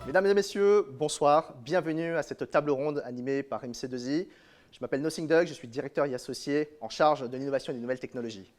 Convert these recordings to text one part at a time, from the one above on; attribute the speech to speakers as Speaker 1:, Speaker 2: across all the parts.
Speaker 1: Mesdames et messieurs, bonsoir, bienvenue à cette table ronde animée par MC2I. Je m'appelle Nothing Doug, je suis directeur et associé en charge de l'innovation et des nouvelles technologies.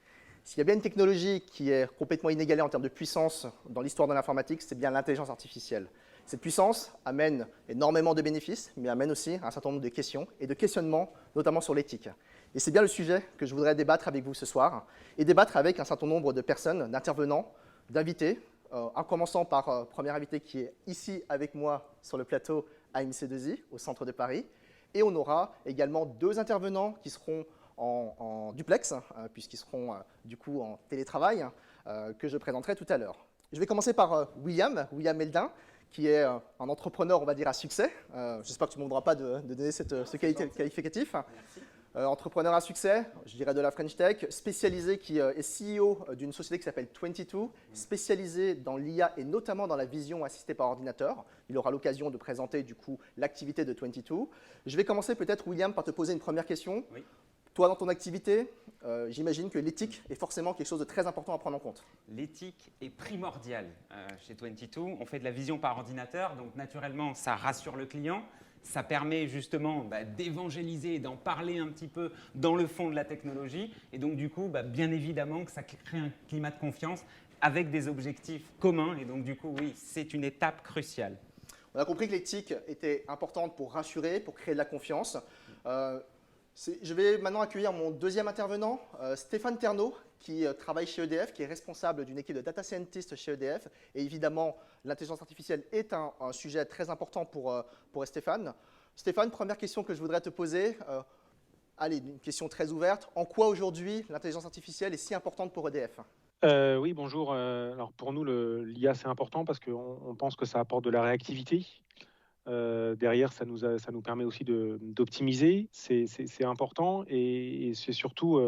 Speaker 1: S'il y a bien une technologie qui est complètement inégalée en termes de puissance dans l'histoire de l'informatique, c'est bien l'intelligence artificielle. Cette puissance amène énormément de bénéfices, mais amène aussi un certain nombre de questions et de questionnements, notamment sur l'éthique. Et c'est bien le sujet que je voudrais débattre avec vous ce soir, et débattre avec un certain nombre de personnes, d'intervenants, d'invités, en commençant par premier invité qui est ici avec moi sur le plateau à MC2I, au centre de Paris. Et on aura également deux intervenants qui seront en duplex, puisqu'ils seront du coup en télétravail, que je présenterai tout à l'heure. Je vais commencer par William Meldin, qui est un entrepreneur, on va dire, à succès. J'espère que tu ne me demanderas pas de donner ce qualificatif.
Speaker 2: Merci.
Speaker 1: Entrepreneur à succès, je dirais de la French Tech, spécialisé qui est CEO d'une société qui s'appelle 22, spécialisé dans l'IA et notamment dans la vision assistée par ordinateur. Il aura l'occasion de présenter du coup l'activité de 22. Je vais commencer peut-être, William, par te poser une première question.
Speaker 2: Oui.
Speaker 1: Toi, dans ton activité, j'imagine que l'éthique est forcément quelque chose de très important à prendre en compte.
Speaker 2: L'éthique est primordiale chez 22. On fait de la vision par ordinateur, donc naturellement, ça rassure le client. Ça permet justement d'évangéliser et d'en parler un petit peu dans le fond de la technologie. Et donc, du coup, bien évidemment que ça crée un climat de confiance avec des objectifs communs. Et donc, du coup, oui, c'est une étape cruciale.
Speaker 1: On a compris que l'éthique était importante pour rassurer, pour créer de la confiance. Je vais maintenant accueillir mon deuxième intervenant, Stéphane Ternaud, qui travaille chez EDF, qui est responsable d'une équipe de data scientists chez EDF. Et évidemment, l'intelligence artificielle est un sujet très important pour Stéphane. Stéphane, première question que je voudrais te poser. Allez, une question très ouverte. En quoi aujourd'hui l'intelligence artificielle est si importante pour EDF ?
Speaker 3: Oui, bonjour. Alors pour nous, l'IA, c'est important parce qu'on pense que ça apporte de la réactivité. Derrière, ça nous permet aussi d'optimiser. C'est important et c'est surtout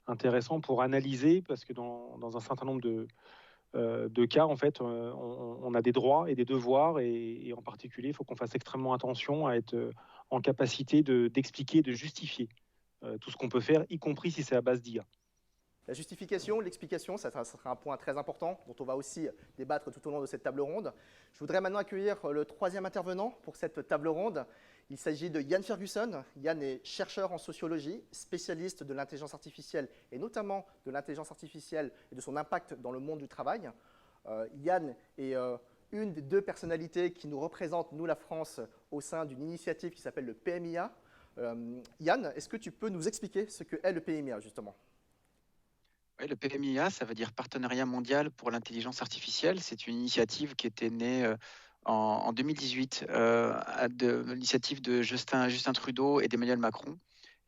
Speaker 3: intéressant pour analyser parce que dans un certain nombre de cas, en fait, on a des droits et des devoirs et en particulier, il faut qu'on fasse extrêmement attention à être en capacité d'expliquer, de justifier tout ce qu'on peut faire, y compris si c'est à base d'IA.
Speaker 1: La justification, l'explication, ça sera un point très important dont on va aussi débattre tout au long de cette table ronde. Je voudrais maintenant accueillir le troisième intervenant pour cette table ronde. Il s'agit de Yann Ferguson. Yann est chercheur en sociologie, spécialiste de l'intelligence artificielle et notamment de l'intelligence artificielle et de son impact dans le monde du travail. Yann est une des deux personnalités qui nous représentent, nous la France, au sein d'une initiative qui s'appelle le PMIA. Yann, est-ce que tu peux nous expliquer ce qu'est le PMIA justement ?
Speaker 4: Oui, le PMIA, ça veut dire Partenariat mondial pour l'intelligence artificielle. C'est une initiative qui était née en 2018 de l'initiative de Justin Trudeau et d'Emmanuel Macron.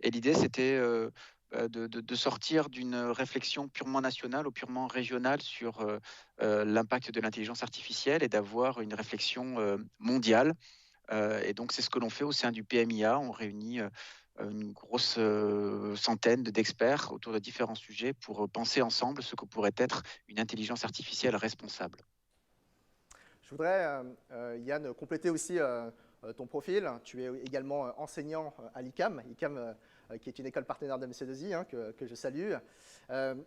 Speaker 4: Et l'idée, c'était de sortir d'une réflexion purement nationale ou purement régionale sur l'impact de l'intelligence artificielle et d'avoir une réflexion mondiale. Et donc, c'est ce que l'on fait au sein du PMIA. On réunit une grosse centaine d'experts autour de différents sujets pour penser ensemble ce que pourrait être une intelligence artificielle responsable.
Speaker 1: Je voudrais, Yann, compléter aussi ton profil. Tu es également enseignant à l'ICAM, qui est une école partenaire de MC2I, que je salue.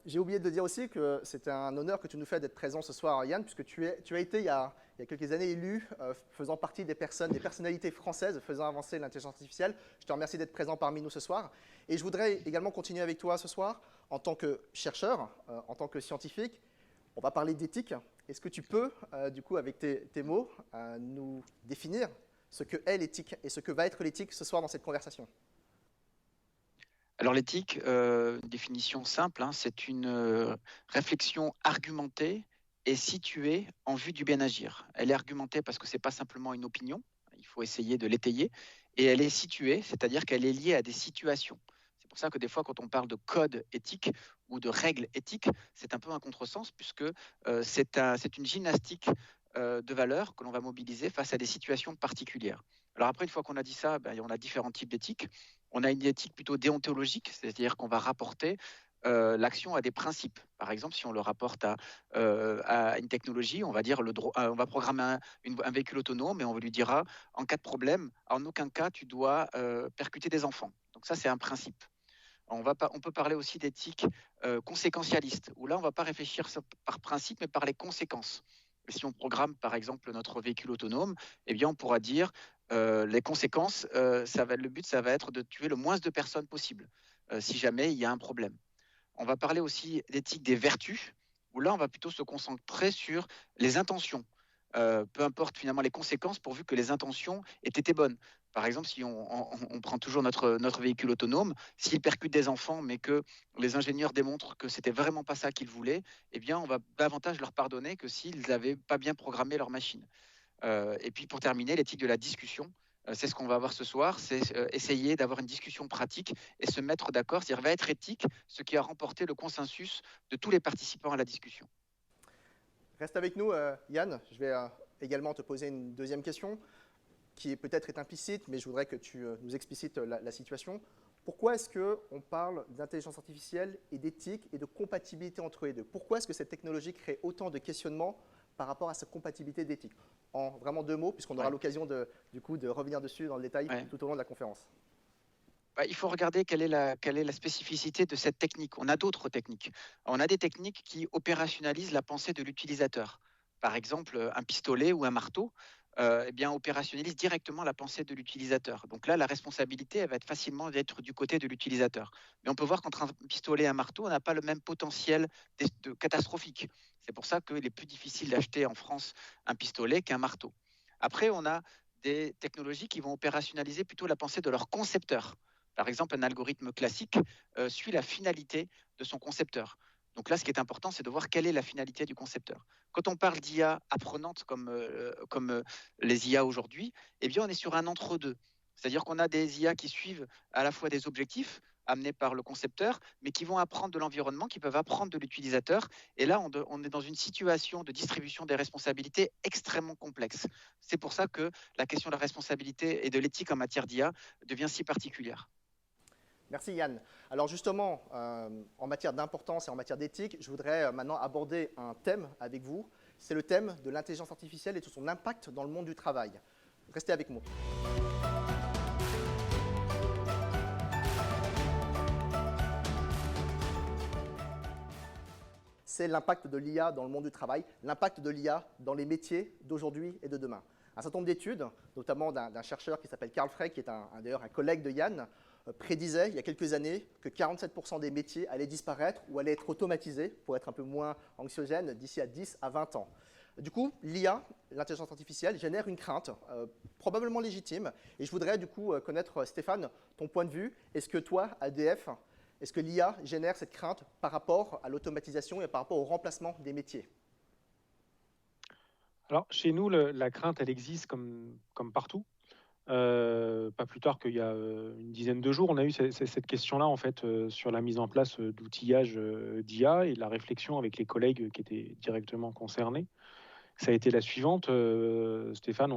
Speaker 1: J'ai oublié de dire aussi que c'est un honneur que tu nous fais d'être présent ce soir, Yann, puisque tu as été, il y a quelques années, élu faisant partie des personnalités françaises faisant avancer l'intelligence artificielle. Je te remercie d'être présent parmi nous ce soir. Et je voudrais également continuer avec toi ce soir en tant que chercheur, en tant que scientifique. On va parler d'éthique. Est-ce que tu peux, du coup, avec tes mots, nous définir ce que est l'éthique et ce que va être l'éthique ce soir dans cette conversation ?
Speaker 4: Alors l'éthique, une définition simple, c'est une réflexion argumentée et située en vue du bien agir. Elle est argumentée parce que ce n'est pas simplement une opinion, il faut essayer de l'étayer, et elle est située, c'est-à-dire qu'elle est liée à des situations. C'est pour ça que des fois, quand on parle de code éthique ou de règles éthiques, c'est un peu un contresens puisque c'est une gymnastique de valeurs que l'on va mobiliser face à des situations particulières. Alors après, une fois qu'on a dit ça, on a différents types d'éthique. On a une éthique plutôt déontologique, c'est-à-dire qu'on va rapporter l'action à des principes. Par exemple, si on le rapporte à une technologie, on va dire on va programmer un véhicule autonome et on lui dira en cas de problème, en aucun cas tu dois percuter des enfants. Donc ça, c'est un principe. On peut parler aussi d'éthique conséquentialiste, où là, on ne va pas réfléchir par principe, mais par les conséquences. Si on programme par exemple notre véhicule autonome, eh bien on pourra dire les conséquences, le but ça va être de tuer le moins de personnes possible si jamais il y a un problème. On va parler aussi d'éthique des vertus, où là on va plutôt se concentrer sur les intentions. Peu importe finalement les conséquences pourvu que les intentions aient été bonnes. Par exemple, si on prend toujours notre véhicule autonome, s'il percute des enfants, mais que les ingénieurs démontrent que c'était vraiment pas ça qu'ils voulaient, eh bien, on va davantage leur pardonner que s'ils n'avaient pas bien programmé leur machine. Et puis, pour terminer, l'éthique de la discussion. C'est ce qu'on va avoir ce soir, c'est essayer d'avoir une discussion pratique et se mettre d'accord, c'est-à-dire va être éthique, ce qui a remporté le consensus de tous les participants à la discussion.
Speaker 1: Reste avec nous, Yann. Je vais également te poser une deuxième question qui peut-être est implicite, mais je voudrais que tu nous explicites la situation. Pourquoi est-ce qu'on parle d'intelligence artificielle et d'éthique et de compatibilité entre les deux? Pourquoi est-ce que cette technologie crée autant de questionnements par rapport à sa compatibilité d'éthique? En vraiment 2 mots, puisqu'on aura l'occasion de revenir dessus dans le détail tout au long de la conférence.
Speaker 4: Il faut regarder quelle est la spécificité de cette technique. On a d'autres techniques. On a des techniques qui opérationnalisent la pensée de l'utilisateur. Par exemple, un pistolet ou un marteau opérationnalise directement la pensée de l'utilisateur. Donc là, la responsabilité elle va être facilement d'être du côté de l'utilisateur. Mais on peut voir qu'entre un pistolet et un marteau, on n'a pas le même potentiel catastrophique. C'est pour ça qu'il est plus difficile d'acheter en France un pistolet qu'un marteau. Après, on a des technologies qui vont opérationnaliser plutôt la pensée de leur concepteur. Par exemple, un algorithme classique suit la finalité de son concepteur. Donc là, ce qui est important, c'est de voir quelle est la finalité du concepteur. Quand on parle d'IA apprenante comme les IA aujourd'hui, eh bien, on est sur un entre-deux. C'est-à-dire qu'on a des IA qui suivent à la fois des objectifs amenés par le concepteur, mais qui vont apprendre de l'environnement, qui peuvent apprendre de l'utilisateur. Et là, on est dans une situation de distribution des responsabilités extrêmement complexe. C'est pour ça que la question de la responsabilité et de l'éthique en matière d'IA devient si particulière.
Speaker 1: Merci Yann. Alors justement, en matière d'importance et en matière d'éthique, je voudrais maintenant aborder un thème avec vous. C'est le thème de l'intelligence artificielle et de son impact dans le monde du travail. Restez avec moi. C'est l'impact de l'IA dans le monde du travail, l'impact de l'IA dans les métiers d'aujourd'hui et de demain. Un certain nombre d'études, notamment d'un chercheur qui s'appelle Carl Frey, qui est d'ailleurs un collègue de Yann, prédisait il y a quelques années que 47% des métiers allaient disparaître ou allaient être automatisés, pour être un peu moins anxiogène, d'ici à 10 à 20 ans. Du coup, l'IA, l'intelligence artificielle, génère une crainte, probablement légitime. Et je voudrais du coup connaître, Stéphane, ton point de vue. Est-ce que toi, ADF, est-ce que l'IA génère cette crainte par rapport à l'automatisation et par rapport au remplacement des métiers?
Speaker 3: Alors, chez nous, la crainte, elle existe comme partout. Pas plus tard qu'il y a une dizaine de jours, on a eu cette question-là en fait sur la mise en place d'outillage d'IA et la réflexion avec les collègues qui étaient directement concernés. Ça a été la suivante, Stéphane,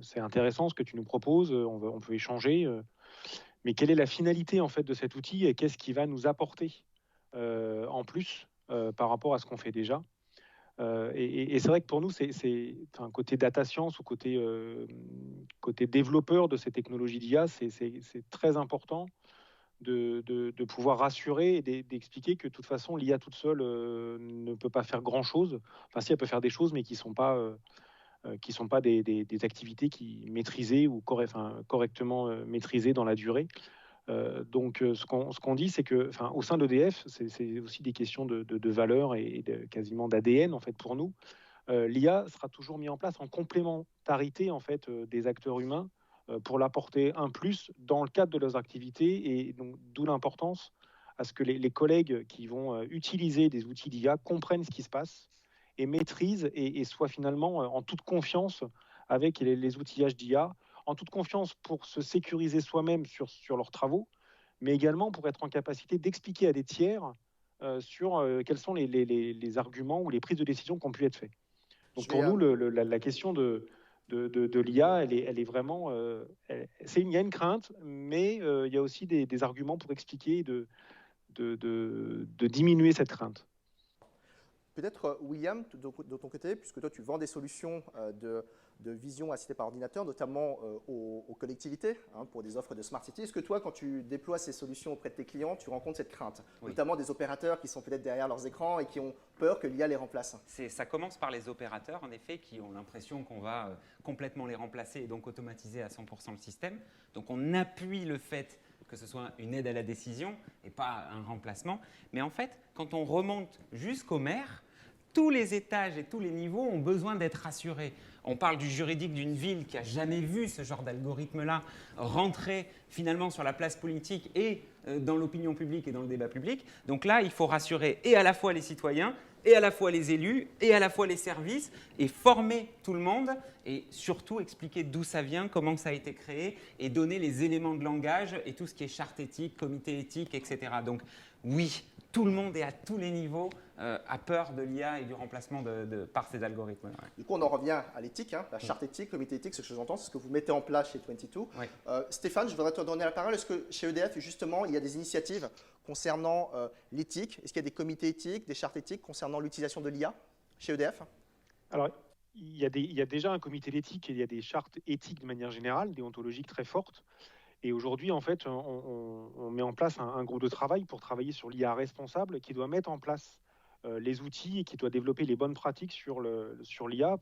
Speaker 3: c'est intéressant ce que tu nous proposes, on peut échanger, mais quelle est la finalité en fait de cet outil et qu'est-ce qui va nous apporter en plus par rapport à ce qu'on fait déjà? Et c'est vrai que pour nous, côté data science ou côté développeur de ces technologies d'IA, c'est très important de pouvoir rassurer et d'expliquer que de toute façon, l'IA toute seule ne peut pas faire grand-chose. Enfin, si, elle peut faire des choses, mais qui ne sont pas des activités qui maîtrisées ou correctement maîtrisées dans la durée. Donc, ce qu'on dit, c'est que, au sein d'EDF, c'est aussi des questions de valeur et quasiment d'ADN en fait pour nous. L'IA sera toujours mis en place en complémentarité en fait des acteurs humains pour l'apporter un plus dans le cadre de leurs activités et donc d'où l'importance à ce que les collègues qui vont utiliser des outils d'IA comprennent ce qui se passe et maîtrisent et soient finalement en toute confiance avec les outillages d'IA, en toute confiance pour se sécuriser soi-même sur leurs travaux, mais également pour être en capacité d'expliquer à des tiers sur quels sont les arguments ou les prises de décision qui ont pu être faites. Donc pour nous, la question de l'IA, elle est vraiment... il y a une crainte, mais il y a aussi des arguments pour expliquer et de diminuer cette crainte.
Speaker 1: Peut-être, William, de ton côté, puisque toi, tu vends des solutions de vision assistée par ordinateur, notamment aux collectivités, hein, pour des offres de Smart City. Est-ce que toi, quand tu déploies ces solutions auprès de tes clients, tu rencontres cette crainte, notamment des opérateurs qui sont peut-être derrière leurs écrans et qui ont peur que l'IA les remplace?
Speaker 2: Ça commence par les opérateurs, en effet, qui ont l'impression qu'on va complètement les remplacer et donc automatiser à 100% le système. Donc on appuie le fait que ce soit une aide à la décision et pas un remplacement. Mais en fait, quand on remonte jusqu'au maire, tous les étages et tous les niveaux ont besoin d'être rassurés. On parle du juridique d'une ville qui n'a jamais vu ce genre d'algorithme-là rentrer finalement sur la place politique et dans l'opinion publique et dans le débat public. Donc là, il faut rassurer et à la fois les citoyens, et à la fois les élus, et à la fois les services, et former tout le monde, et surtout expliquer d'où ça vient, comment ça a été créé, et donner les éléments de langage et tout ce qui est charte éthique, comité éthique, etc. Donc oui, tout le monde et à tous les niveaux a peur de l'IA et du remplacement par ces algorithmes. Ouais.
Speaker 1: Du coup, on en revient à l'éthique, hein, la charte éthique, comité éthique, c'est ce que j'entends, c'est ce que vous mettez en place chez 22.
Speaker 2: Oui.
Speaker 1: Stéphane, je voudrais te donner la parole. Est-ce que chez EDF, justement, il y a des initiatives concernant l'éthique? Est-ce qu'il y a des comités éthiques, des chartes éthiques concernant l'utilisation de l'IA chez EDF?
Speaker 3: Alors, il y a déjà un comité d'éthique et il y a des chartes éthiques de manière générale, déontologiques très fortes. Et aujourd'hui, en fait, on met en place un groupe de travail pour travailler sur l'IA responsable qui doit mettre en place les outils et qui doit développer les bonnes pratiques sur l'IA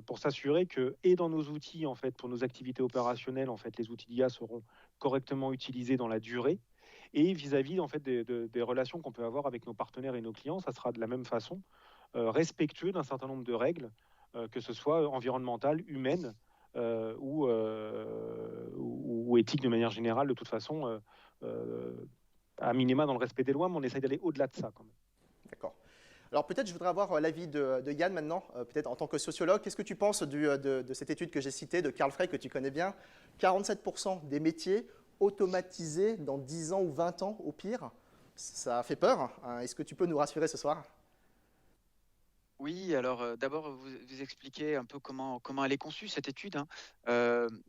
Speaker 3: pour s'assurer que, et dans nos outils, en fait, pour nos activités opérationnelles, en fait, les outils d'IA seront correctement utilisés dans la durée. Et vis-à-vis en fait, des relations qu'on peut avoir avec nos partenaires et nos clients, ça sera de la même façon, respectueux d'un certain nombre de règles, que ce soit environnementales, humaines ou éthiques de manière générale, de toute façon, à minima dans le respect des lois, mais on essaye d'aller au-delà de ça quand même.
Speaker 1: D'accord. Alors peut-être je voudrais avoir l'avis de Yann maintenant, peut-être en tant que sociologue. Qu'est-ce que tu penses de cette étude que j'ai citée de Carl Frey, que tu connais bien? 47% des métiers automatisés dans 10 ans ou 20 ans au pire. Ça fait peur, hein. Est-ce que tu peux nous rassurer ce soir?
Speaker 4: Oui, alors d'abord, vous expliquez un peu comment elle est conçue, cette étude, hein.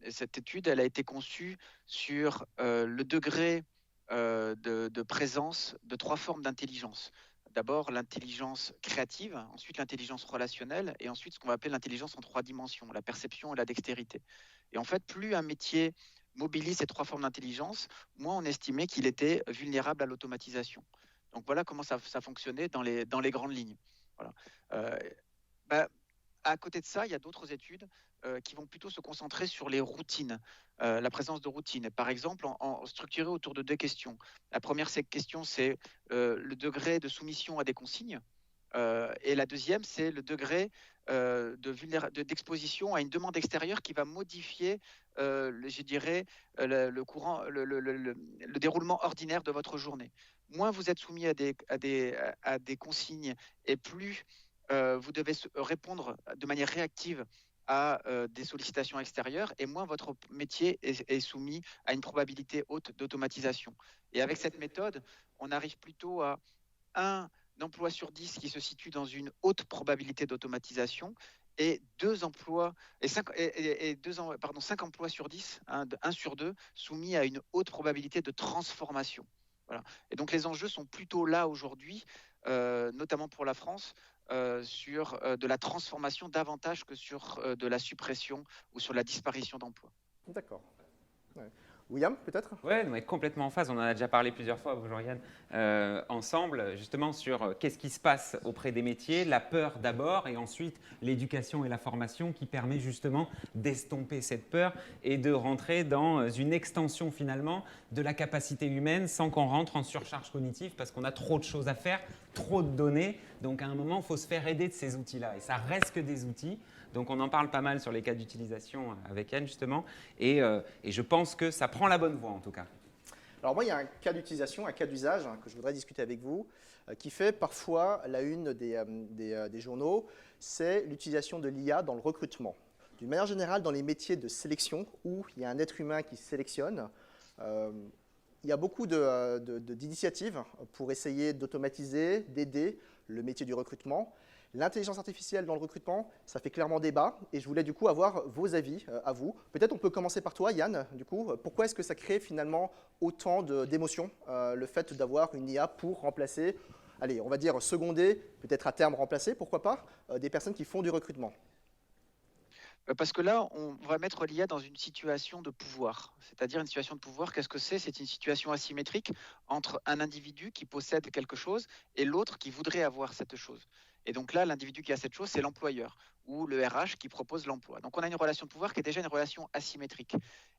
Speaker 4: Cette étude, elle a été conçue sur le degré de présence de 3 formes d'intelligence. D'abord, l'intelligence créative, ensuite l'intelligence relationnelle, et ensuite ce qu'on va appeler l'intelligence en 3 dimensions, la perception et la dextérité. Et en fait, plus un métier mobilise ces 3 formes d'intelligence, moins on estimait qu'il était vulnérable à l'automatisation. Donc voilà comment ça fonctionnait dans les grandes lignes. Voilà. À côté de ça, il y a d'autres études qui vont plutôt se concentrer sur les routines, la présence de routines. Par exemple, structuré autour de 2 questions. La première question, c'est le degré de soumission à des consignes. Et la deuxième, c'est le degré d'exposition à une demande extérieure qui va modifier, je dirais, le déroulement ordinaire de votre journée. Moins vous êtes soumis à des consignes et plus vous devez répondre de manière réactive à des sollicitations extérieures, et moins votre métier est soumis à une probabilité haute d'automatisation. Et avec cette méthode, on arrive plutôt à un emploi sur 10 qui se situe dans une haute probabilité d'automatisation, et 5 emplois sur 10, 1 sur 2, soumis à une haute probabilité de transformation. Voilà. Et donc les enjeux sont plutôt là aujourd'hui, notamment pour la France, sur de la transformation davantage que sur de la suppression ou sur la disparition d'emplois.
Speaker 1: D'accord. Ouais. William, peut-être?
Speaker 2: Oui, on est complètement en phase. On en a déjà parlé plusieurs fois, Jean-Yann, ensemble, justement sur qu'est-ce qui se passe auprès des métiers, la peur d'abord, et ensuite l'éducation et la formation qui permet justement d'estomper cette peur et de rentrer dans une extension finalement de la capacité humaine sans qu'on rentre en surcharge cognitive parce qu'on a trop de choses à faire, trop de données. Donc à un moment, il faut se faire aider de ces outils-là. Et ça reste que des outils. Donc on en parle pas mal sur les cas d'utilisation avec Yann justement, et je pense que ça prend la bonne voie en tout cas.
Speaker 1: Alors moi, il y a un cas d'utilisation, un cas d'usage que je voudrais discuter avec vous, qui fait parfois la une des journaux, c'est l'utilisation de l'IA dans le recrutement. D'une manière générale, dans les métiers de sélection où il y a un être humain qui sélectionne, il y a beaucoup d'initiatives pour essayer d'automatiser, d'aider le métier du recrutement. L'intelligence artificielle dans le recrutement, ça fait clairement débat, et je voulais du coup avoir vos avis à vous. Peut-être on peut commencer par toi, Yann, du coup. Pourquoi est-ce que ça crée finalement autant d'émotions, le fait d'avoir une IA pour remplacer allez, on va dire seconder, peut-être à terme remplacer, pourquoi pas, des personnes qui font du recrutement?
Speaker 4: Parce que là, on va mettre l'IA dans une situation de pouvoir. C'est-à-dire une situation de pouvoir, qu'est-ce que c'est? C'est une situation asymétrique entre un individu qui possède quelque chose et l'autre qui voudrait avoir cette chose. Et donc là, l'individu qui a cette chose, c'est l'employeur ou le RH qui propose l'emploi. Donc on a une relation de pouvoir qui est déjà une relation asymétrique.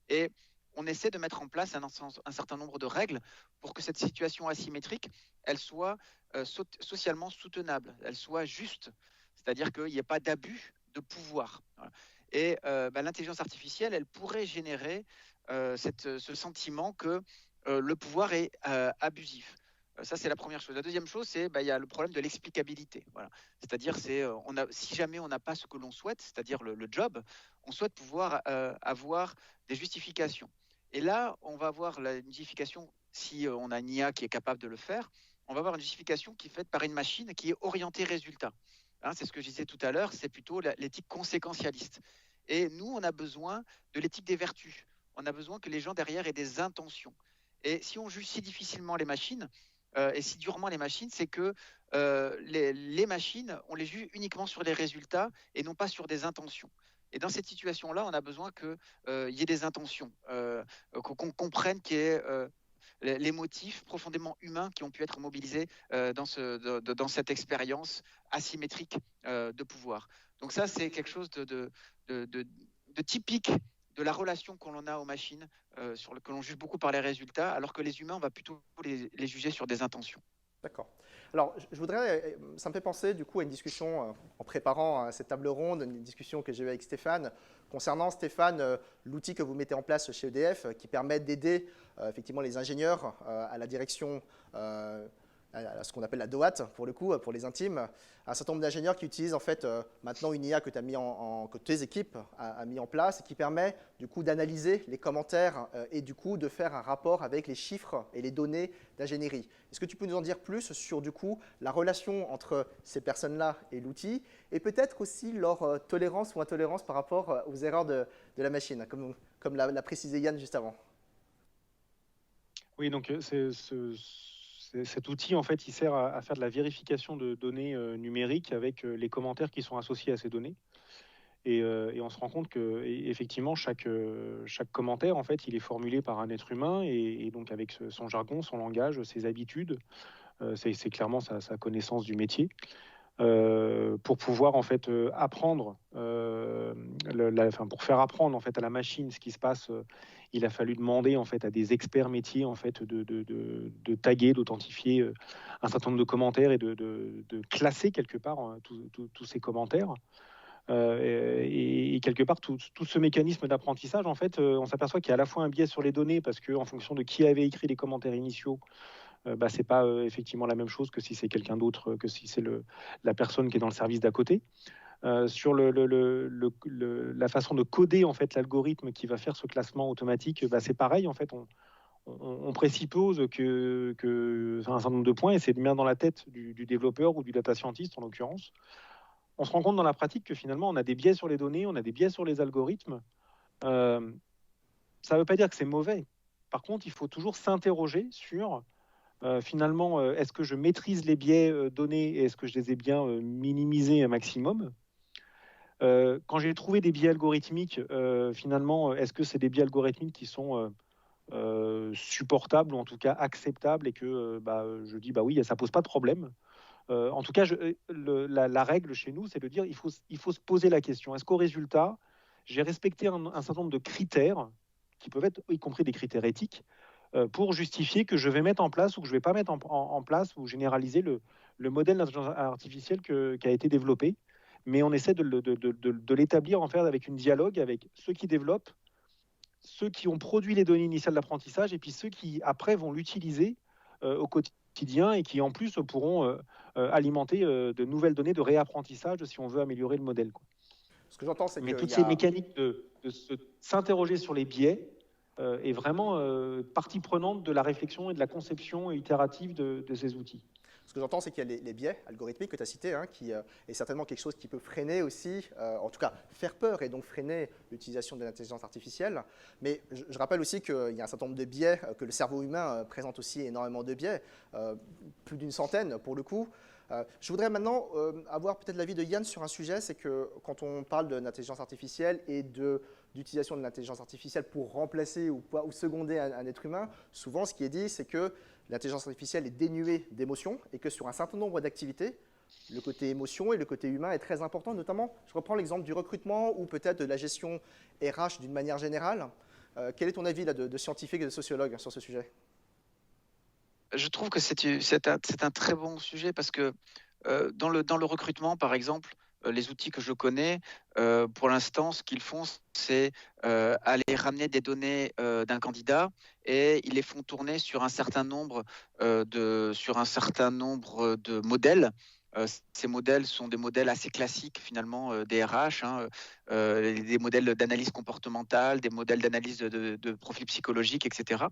Speaker 4: Et on essaie de mettre en place un certain nombre de règles pour que cette situation asymétrique, elle soit socialement soutenable, elle soit juste. C'est-à-dire qu'il n'y ait pas d'abus de pouvoir. Voilà. Et l'intelligence artificielle, elle pourrait générer ce sentiment que le pouvoir est abusif. Ça, c'est la première chose. La deuxième chose, c'est il y a le problème de l'explicabilité. Voilà. C'est-à-dire, si jamais on n'a pas ce que l'on souhaite, c'est-à-dire le job, on souhaite pouvoir avoir des justifications. Et là, on va avoir une justification, si on a une IA qui est capable de le faire, on va avoir une justification qui est faite par une machine qui est orientée résultat. Hein, c'est ce que je disais tout à l'heure, c'est plutôt l'éthique conséquentialiste. Et nous, on a besoin de l'éthique des vertus. On a besoin que les gens derrière aient des intentions. Et si on juge si difficilement les machines, et si durement les machines, c'est que les machines, on les juge uniquement sur les résultats et non pas sur des intentions. Et dans cette situation-là, on a besoin qu'il y ait des intentions, qu'on comprenne qu'il y ait les motifs profondément humains qui ont pu être mobilisés dans cette expérience asymétrique de pouvoir. Donc ça, c'est quelque chose de typique de la relation qu'on a aux machines, que l'on juge beaucoup par les résultats, alors que les humains, on va plutôt les juger sur des intentions.
Speaker 1: D'accord. Alors, ça me fait penser du coup à une discussion en préparant cette table ronde, une discussion que j'ai eue avec Stéphane, concernant, Stéphane, l'outil que vous mettez en place chez EDF qui permet d'aider effectivement les ingénieurs à la direction, à ce qu'on appelle la DOAT, pour le coup, pour les intimes, un certain nombre d'ingénieurs qui utilisent en fait maintenant une IA que tes équipes a mis en place et qui permet du coup d'analyser les commentaires et du coup de faire un rapport avec les chiffres et les données d'ingénierie. Est-ce que tu peux nous en dire plus sur du coup la relation entre ces personnes-là et l'outil et peut-être aussi leur tolérance ou intolérance par rapport aux erreurs de la machine, comme l'a précisé Yann juste avant?
Speaker 3: Oui, donc cet outil, en fait, il sert à faire de la vérification de données numériques avec les commentaires qui sont associés à ces données. Et on se rend compte que effectivement chaque commentaire, en fait, il est formulé par un être humain et donc avec son jargon, son langage, ses habitudes, c'est clairement sa connaissance du métier. Pour pouvoir en fait apprendre, pour faire apprendre en fait à la machine ce qui se passe, il a fallu demander en fait à des experts métiers en fait de taguer, d'authentifier un certain nombre de commentaires et de classer quelque part tous ces commentaires. Et quelque part tout ce mécanisme d'apprentissage, en fait, on s'aperçoit qu'il y a à la fois un biais sur les données parce que en fonction de qui avait écrit les commentaires initiaux, c'est pas effectivement la même chose que si c'est quelqu'un d'autre, que si c'est la personne qui est dans le service d'à côté. Sur la façon de coder en fait l'algorithme qui va faire ce classement automatique, c'est pareil en fait. On présuppose que un certain nombre de points et c'est bien dans la tête du développeur ou du data scientist en l'occurrence. On se rend compte dans la pratique que finalement on a des biais sur les données, on a des biais sur les algorithmes. Ça ne veut pas dire que c'est mauvais. Par contre, il faut toujours s'interroger sur finalement, est-ce que je maîtrise les biais donnés et est-ce que je les ai bien minimisés un maximum? Quand j'ai trouvé des biais algorithmiques, finalement, est-ce que c'est des biais algorithmiques qui sont supportables ou en tout cas acceptables et que je dis oui, ça pose pas de problème. En tout cas, la règle chez nous, c'est de dire il faut se poser la question. Est-ce qu'au résultat, j'ai respecté un certain nombre de critères qui peuvent être, y compris des critères éthiques, pour justifier que je vais mettre en place ou que je ne vais pas mettre en place ou généraliser le modèle d'intelligence artificielle qui a été développé. Mais on essaie de l'établir en fait avec un dialogue avec ceux qui développent, ceux qui ont produit les données initiales d'apprentissage et puis ceux qui, après, vont l'utiliser au quotidien et qui, en plus, pourront alimenter de nouvelles données de réapprentissage si on veut améliorer le modèle.
Speaker 1: Ce que j'entends, c'est que
Speaker 3: toutes ces mécaniques de s'interroger sur les biais est vraiment partie prenante de la réflexion et de la conception itérative de ces outils.
Speaker 1: Ce que j'entends, c'est qu'il y a les biais algorithmiques que tu as cités, hein, qui est certainement quelque chose qui peut freiner aussi, en tout cas faire peur et donc freiner l'utilisation de l'intelligence artificielle. Mais je rappelle aussi qu'il y a un certain nombre de biais, que le cerveau humain présente aussi énormément de biais, plus d'une centaine pour le coup. Je voudrais maintenant avoir peut-être l'avis de Yann sur un sujet, c'est que quand on parle de l'intelligence artificielle et d'utilisation de l'intelligence artificielle pour remplacer ou seconder un être humain, souvent ce qui est dit, c'est que l'intelligence artificielle est dénuée d'émotions et que sur un certain nombre d'activités, le côté émotion et le côté humain est très important. Notamment, je reprends l'exemple du recrutement ou peut-être de la gestion RH d'une manière générale. Quel est ton avis là, de scientifique et de sociologue sur ce sujet?
Speaker 4: Je trouve que c'est un très bon sujet parce que dans le recrutement, par exemple, les outils que je connais, pour l'instant, ce qu'ils font, c'est aller ramener des données d'un candidat et ils les font tourner sur un certain nombre de modèles. Ces modèles sont des modèles assez classiques finalement des RH, hein, des modèles d'analyse comportementale, des modèles d'analyse de profil psychologique, etc.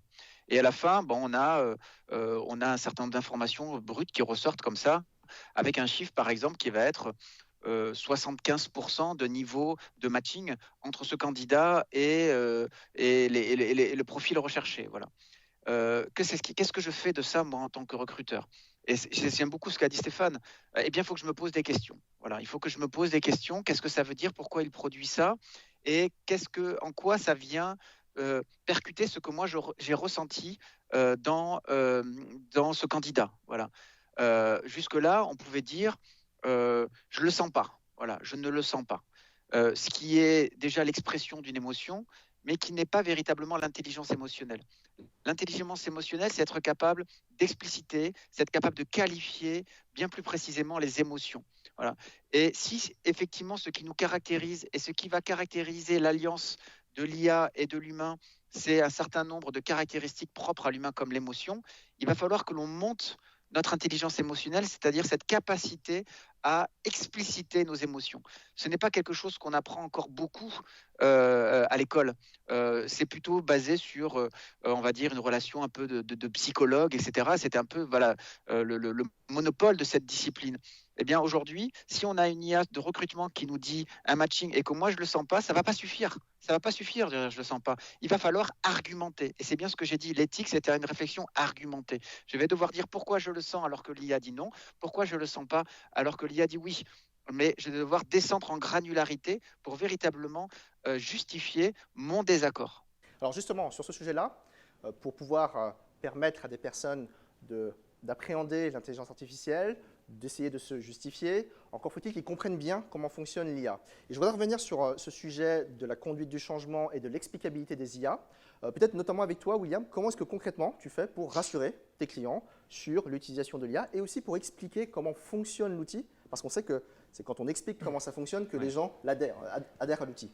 Speaker 4: Et à la fin, bon, on a un certain nombre d'informations brutes qui ressortent comme ça, avec un chiffre par exemple qui va être 75% de niveau de matching entre ce candidat et le profil recherché. Voilà. Qu'est-ce que je fais de ça, moi, en tant que recruteur? Et j'aime beaucoup ce qu'a dit Stéphane. Eh bien, il faut que je me pose des questions. Voilà, il faut que je me pose des questions. Qu'est-ce que ça veut dire? Pourquoi il produit ça? Et en quoi ça vient percuter ce que moi j'ai ressenti dans ce candidat? Voilà. Jusque-là, on pouvait dire je le sens pas. Voilà, je ne le sens pas. Ce qui est déjà l'expression d'une émotion, mais qui n'est pas véritablement l'intelligence émotionnelle. L'intelligence émotionnelle, c'est être capable d'expliciter, c'est être capable de qualifier bien plus précisément les émotions. Voilà. Et si effectivement ce qui nous caractérise et ce qui va caractériser l'alliance de l'IA et de l'humain, c'est un certain nombre de caractéristiques propres à l'humain comme l'émotion, il va falloir que l'on monte notre intelligence émotionnelle, c'est-à-dire cette capacité à expliciter nos émotions. Ce n'est pas quelque chose qu'on apprend encore beaucoup à l'école. C'est plutôt basé sur, on va dire, une relation un peu de psychologue, etc. C'était un peu voilà, le monopole de cette discipline. Eh bien, aujourd'hui, si on a une IA de recrutement qui nous dit un matching et que moi, je ne le sens pas, ça ne va pas suffire. Ça ne va pas suffire de dire je ne le sens pas. Il va falloir argumenter. Et c'est bien ce que j'ai dit. L'éthique, c'était une réflexion argumentée. Je vais devoir dire pourquoi je le sens alors que l'IA dit non, pourquoi je ne le sens pas alors que l'IA dit oui. Mais je vais devoir descendre en granularité pour véritablement justifier mon désaccord.
Speaker 1: Alors justement, sur ce sujet-là, pour pouvoir permettre à des personnes d'appréhender l'intelligence artificielle, d'essayer de se justifier, encore faut-il qu'ils comprennent bien comment fonctionne l'IA. Et je voudrais revenir sur ce sujet de la conduite du changement et de l'explicabilité des IA. Peut-être notamment avec toi, William, comment est-ce que concrètement tu fais pour rassurer tes clients sur l'utilisation de l'IA et aussi pour expliquer comment fonctionne l'outil? Parce qu'on sait que c'est quand on explique comment ça fonctionne que les gens adhèrent à l'outil.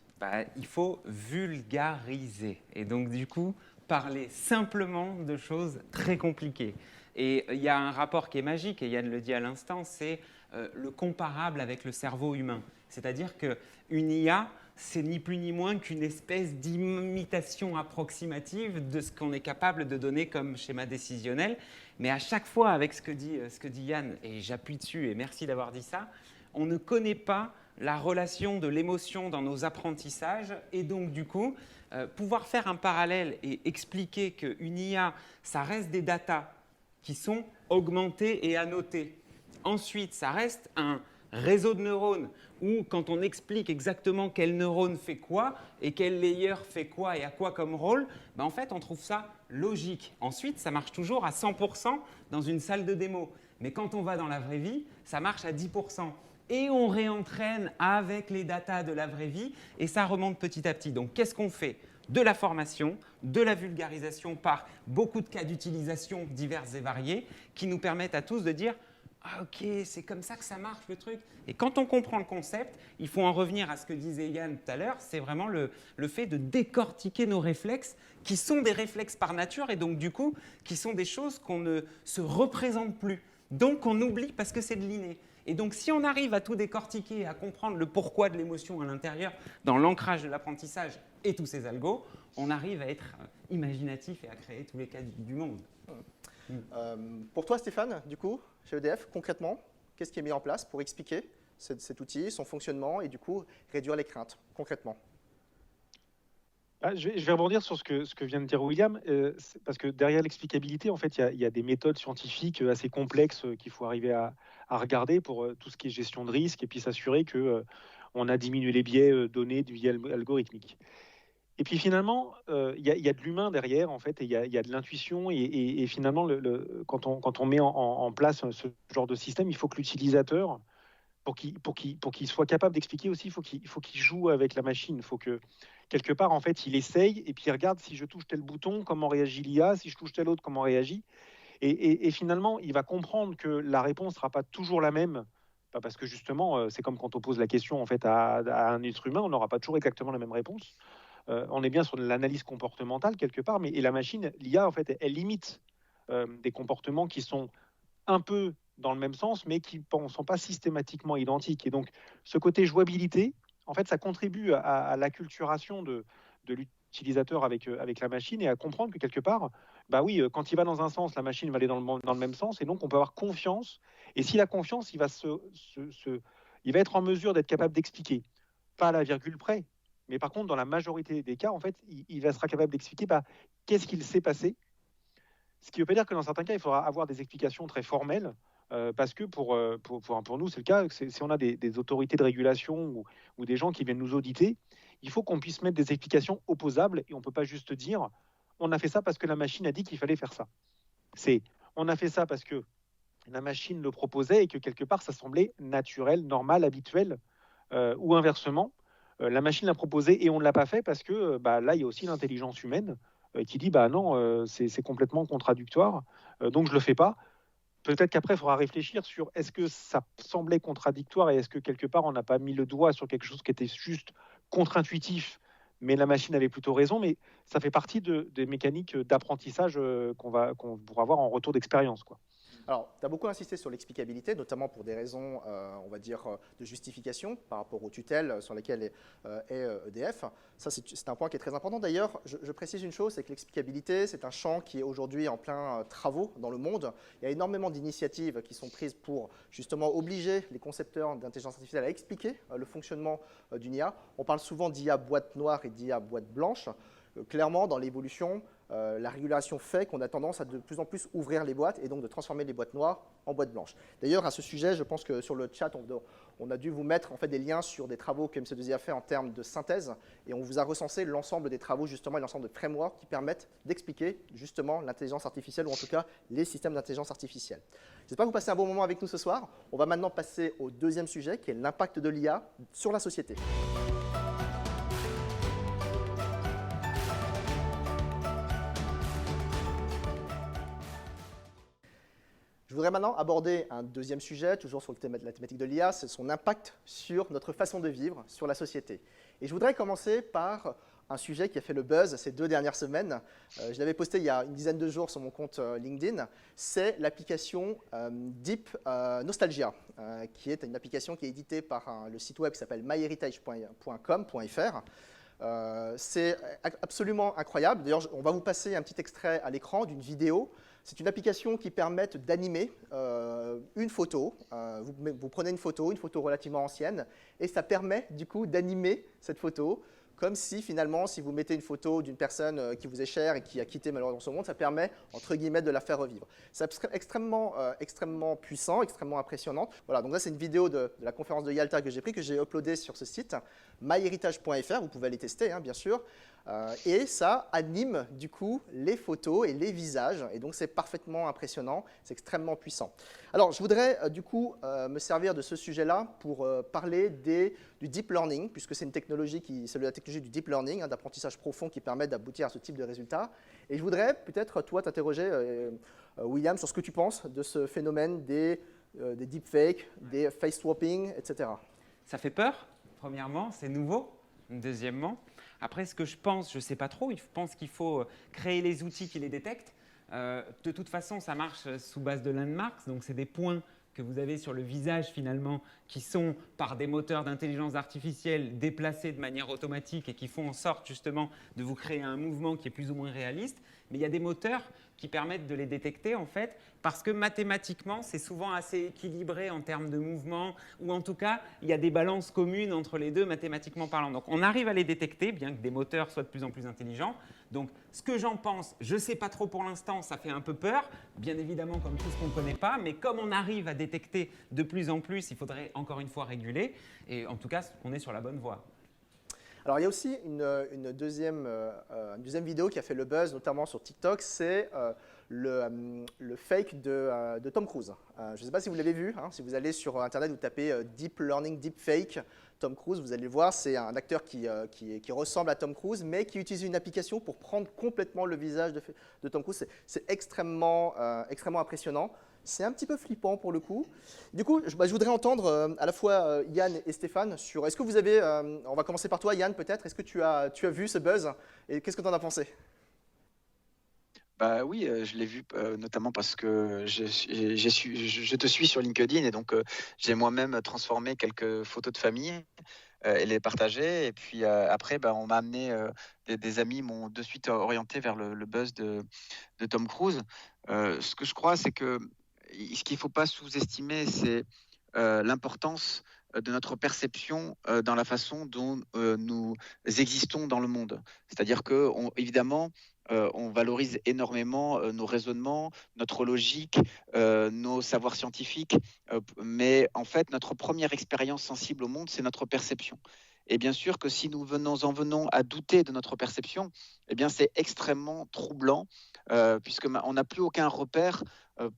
Speaker 2: Il faut vulgariser. Et donc, du coup, parler simplement de choses très compliquées. Et il y a un rapport qui est magique, et Yann le dit à l'instant, c'est le comparable avec le cerveau humain. C'est-à-dire qu'une IA, c'est ni plus ni moins qu'une espèce d'imitation approximative de ce qu'on est capable de donner comme schéma décisionnel. Mais à chaque fois, avec ce que dit Yann, et j'appuie dessus, et merci d'avoir dit ça, on ne connaît pas la relation de l'émotion dans nos apprentissages. Et donc, du coup, pouvoir faire un parallèle et expliquer qu'une IA, ça reste des datas qui sont augmentées et annotées. Ensuite, ça reste un réseau de neurones où, quand on explique exactement quel neurone fait quoi et quel layer fait quoi et a quoi comme rôle, en fait, on trouve ça logique. Ensuite, ça marche toujours à 100% dans une salle de démo. Mais quand on va dans la vraie vie, ça marche à 10%. Et on réentraîne avec les datas de la vraie vie et ça remonte petit à petit. Donc, qu'est-ce qu'on fait? De la formation, de la vulgarisation par beaucoup de cas d'utilisation divers et variés qui nous permettent à tous de dire « Ah ok, c'est comme ça que ça marche le truc ». Et quand on comprend le concept, il faut en revenir à ce que disait Yann tout à l'heure, c'est vraiment le fait de décortiquer nos réflexes qui sont des réflexes par nature et donc du coup qui sont des choses qu'on ne se représente plus. Donc on oublie parce que c'est de l'inné. Et donc, si on arrive à tout décortiquer, à comprendre le pourquoi de l'émotion à l'intérieur, dans l'ancrage de l'apprentissage et tous ces algos, on arrive à être imaginatif et à créer tous les cas du monde.
Speaker 1: Pour toi, Stéphane, du coup, chez EDF, concrètement, qu'est-ce qui est mis en place pour expliquer cet outil, son fonctionnement et du coup réduire les craintes, concrètement?
Speaker 3: Je vais rebondir sur ce que vient de dire William, parce que derrière l'explicabilité, en fait, il y a des méthodes scientifiques assez complexes qu'il faut arriver à regarder pour tout ce qui est gestion de risque et puis s'assurer que on a diminué les biais donnés via algorithmique. Et puis finalement, il y a de l'humain derrière, en fait, et il y a de l'intuition. Et finalement, quand on met en place ce genre de système, il faut que l'utilisateur, pour qu'il soit capable d'expliquer aussi, il faut qu'il joue avec la machine. Il faut que, quelque part, en fait, il essaye et puis il regarde si je touche tel bouton, comment réagit l'IA, si je touche tel autre, comment réagit. Et finalement, il va comprendre que la réponse ne sera pas toujours la même. Parce que justement, c'est comme quand on pose la question en fait, à un être humain, on n'aura pas toujours exactement la même réponse. On est bien sur de l'analyse comportementale quelque part, et la machine, l'IA, en fait, elle limite des comportements qui sont un peu dans le même sens, mais qui ne sont pas systématiquement identiques. Et donc, ce côté jouabilité, en fait, ça contribue à l'acculturation de l'utilisateur avec la machine et à comprendre que quelque part, bah oui, quand il va dans un sens, la machine va aller dans le même sens, et donc on peut avoir confiance. Et s'il a confiance, il va être en mesure d'être capable d'expliquer, pas à la virgule près, mais par contre, dans la majorité des cas, en fait, il sera capable d'expliquer qu'est-ce qu'il s'est passé. Ce qui ne veut pas dire que dans certains cas, il faudra avoir des explications très formelles, parce que pour nous, c'est le cas. Si on a des autorités de régulation ou des gens qui viennent nous auditer, il faut qu'on puisse mettre des explications opposables, et on ne peut pas juste dire on a fait ça parce que la machine a dit qu'il fallait faire ça. On a fait ça parce que la machine le proposait et que quelque part, ça semblait naturel, normal, habituel, ou inversement. La machine l'a proposé et on ne l'a pas fait parce que là, il y a aussi l'intelligence humaine qui dit non, c'est complètement contradictoire, donc je ne le fais pas. Peut-être qu'après, il faudra réfléchir sur est-ce que ça semblait contradictoire et est-ce que quelque part, on n'a pas mis le doigt sur quelque chose qui était juste contre-intuitif, mais la machine avait plutôt raison. Mais ça fait partie des mécaniques d'apprentissage qu'on pourra avoir en retour d'expérience, quoi.
Speaker 1: Alors, tu as beaucoup insisté sur l'explicabilité, notamment pour des raisons, on va dire, de justification par rapport aux tutelles sur lesquelles est EDF. Ça, c'est un point qui est très important. D'ailleurs, je précise une chose, c'est que l'explicabilité, c'est un champ qui est aujourd'hui en plein travaux dans le monde. Il y a énormément d'initiatives qui sont prises pour justement obliger les concepteurs d'intelligence artificielle à expliquer le fonctionnement d'une IA. On parle souvent d'IA boîte noire et d'IA boîte blanche. Clairement, dans l'évolution, la régulation fait qu'on a tendance à de plus en plus ouvrir les boîtes et donc de transformer les boîtes noires en boîtes blanches. D'ailleurs, à ce sujet, je pense que sur le chat, on a dû vous mettre en fait des liens sur des travaux que MC2I a fait en termes de synthèse, et on vous a recensé l'ensemble des travaux justement et l'ensemble de frameworks qui permettent d'expliquer justement l'intelligence artificielle, ou en tout cas les systèmes d'intelligence artificielle. J'espère que vous passez un bon moment avec nous ce soir. On va maintenant passer au deuxième sujet qui est l'impact de l'IA sur la société. Je voudrais maintenant aborder un deuxième sujet, toujours sur la thématique de l'IA, c'est son impact sur notre façon de vivre, sur la société. Et je voudrais commencer par un sujet qui a fait le buzz ces 2 dernières semaines. Je l'avais posté il y a une dizaine de jours sur mon compte LinkedIn. C'est l'application Deep Nostalgia, qui est une application qui est éditée par le site web qui s'appelle myheritage.com.fr. C'est absolument incroyable. D'ailleurs, on va vous passer un petit extrait à l'écran d'une vidéo. C'est une application qui permet d'animer une photo. Vous prenez une photo relativement ancienne, et ça permet du coup d'animer cette photo, comme si finalement, si vous mettez une photo d'une personne qui vous est chère et qui a quitté malheureusement ce monde, ça permet, entre guillemets, de la faire revivre. C'est extrêmement puissant, extrêmement impressionnant. Voilà, donc là, c'est une vidéo de la conférence de Yalta que j'ai prise, que j'ai uploadée sur ce site, myheritage.fr, vous pouvez aller tester, hein, bien sûr. Et ça anime du coup les photos et les visages, et donc c'est parfaitement impressionnant, c'est extrêmement puissant. Alors je voudrais du coup me servir de ce sujet-là pour parler du deep learning, puisque c'est la technologie du deep learning, hein, d'apprentissage profond qui permet d'aboutir à ce type de résultats. Et je voudrais peut-être toi t'interroger, William, sur ce que tu penses de ce phénomène des deepfakes, des face swapping, etc.
Speaker 2: Ça fait peur, premièrement, c'est nouveau. Deuxièmement, après, ce que je pense, je ne sais pas trop, je pense qu'il faut créer les outils qui les détectent. De toute façon, ça marche sous base de landmarks, donc c'est des points que vous avez sur le visage finalement qui sont par des moteurs d'intelligence artificielle déplacés de manière automatique et qui font en sorte justement de vous créer un mouvement qui est plus ou moins réaliste. Mais il y a des moteurs qui permettent de les détecter, en fait, parce que mathématiquement, c'est souvent assez équilibré en termes de mouvement, ou en tout cas, il y a des balances communes entre les deux, mathématiquement parlant. Donc, on arrive à les détecter, bien que des moteurs soient de plus en plus intelligents. Donc, ce que j'en pense, je ne sais pas trop pour l'instant, ça fait un peu peur, bien évidemment, comme tout ce qu'on ne connaît pas, mais comme on arrive à détecter de plus en plus, il faudrait encore une fois réguler, et en tout cas, on est sur la bonne voie.
Speaker 1: Alors, il y a aussi une deuxième vidéo qui a fait le buzz, notamment sur TikTok, c'est le fake de Tom Cruise. Je ne sais pas si vous l'avez vu, hein, si vous allez sur Internet, vous tapez Deep Learning, Deep Fake, Tom Cruise, vous allez le voir, c'est un acteur qui ressemble à Tom Cruise, mais qui utilise une application pour prendre complètement le visage de Tom Cruise. C'est extrêmement impressionnant. C'est un petit peu flippant pour le coup. Du coup, je voudrais entendre à la fois Yann et Stéphane sur… Est-ce que vous avez… on va commencer par toi, Yann, peut-être. Est-ce que tu as vu ce buzz et qu'est-ce que tu en as pensé?
Speaker 4: Bah oui, je l'ai vu notamment parce que je te suis sur LinkedIn et donc j'ai moi-même transformé quelques photos de famille et les partagé. Et puis après, on m'a amené, des amis m'ont de suite orienté vers le buzz de Tom Cruise. Ce que je crois, c'est que ce qu'il ne faut pas sous-estimer, c'est l'importance de notre perception dans la façon dont nous existons dans le monde. C'est-à-dire que, évidemment, on valorise énormément nos raisonnements, notre logique, nos savoirs scientifiques, mais en fait, notre première expérience sensible au monde, c'est notre perception. Et bien sûr que si nous en venons à douter de notre perception, eh bien c'est extrêmement troublant, puisqu'on n'a plus aucun repère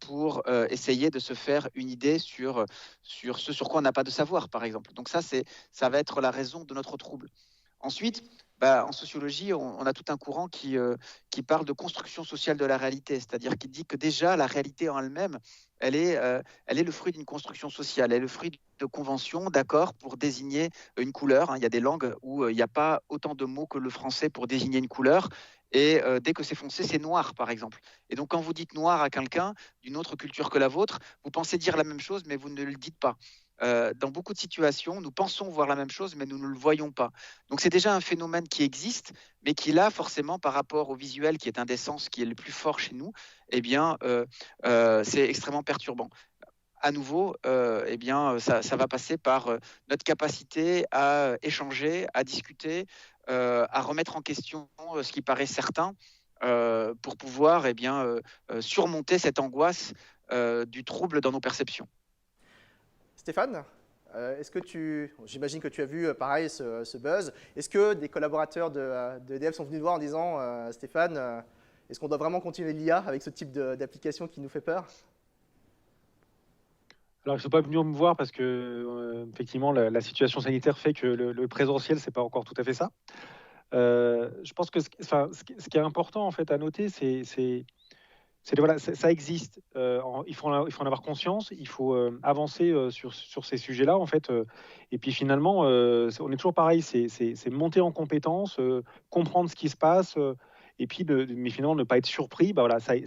Speaker 4: pour essayer de se faire une idée sur ce sur quoi on n'a pas de savoir, par exemple. Donc ça va être la raison de notre trouble. Ensuite, en sociologie, on a tout un courant qui parle de construction sociale de la réalité, c'est-à-dire qui dit que déjà la réalité en elle-même, elle est le fruit d'une construction sociale, elle est le fruit de conventions, d'accords pour désigner une couleur. Il y a des langues où il n'y a pas autant de mots que le français pour désigner une couleur. Et dès que c'est foncé, c'est noir, par exemple. Et donc, quand vous dites noir à quelqu'un d'une autre culture que la vôtre, vous pensez dire la même chose, mais vous ne le dites pas. Dans beaucoup de situations, nous pensons voir la même chose, mais nous ne le voyons pas. Donc c'est déjà un phénomène qui existe, mais qui là, forcément, par rapport au visuel, qui est un des sens qui est le plus fort chez nous, eh bien, c'est extrêmement perturbant. À nouveau, ça va passer par notre capacité à échanger, à discuter, à remettre en question ce qui paraît certain, pour pouvoir surmonter cette angoisse du trouble dans nos perceptions.
Speaker 1: Stéphane, j'imagine que tu as vu pareil ce buzz. Est-ce que des collaborateurs de EDF sont venus te voir en disant Stéphane, est-ce qu'on doit vraiment continuer l'IA avec ce type d'application qui nous fait peur?
Speaker 3: Alors, ils ne sont pas venus me voir parce que, effectivement, la situation sanitaire fait que le présentiel, c'est pas encore tout à fait ça. Je pense que ce qui est important en fait à noter, voilà, ça existe. Il faut en avoir conscience. Il faut avancer sur ces sujets-là en fait. Et puis finalement, on est toujours pareil. C'est monter en compétence, comprendre ce qui se passe, et puis mais finalement ne pas être surpris. Voilà, c'est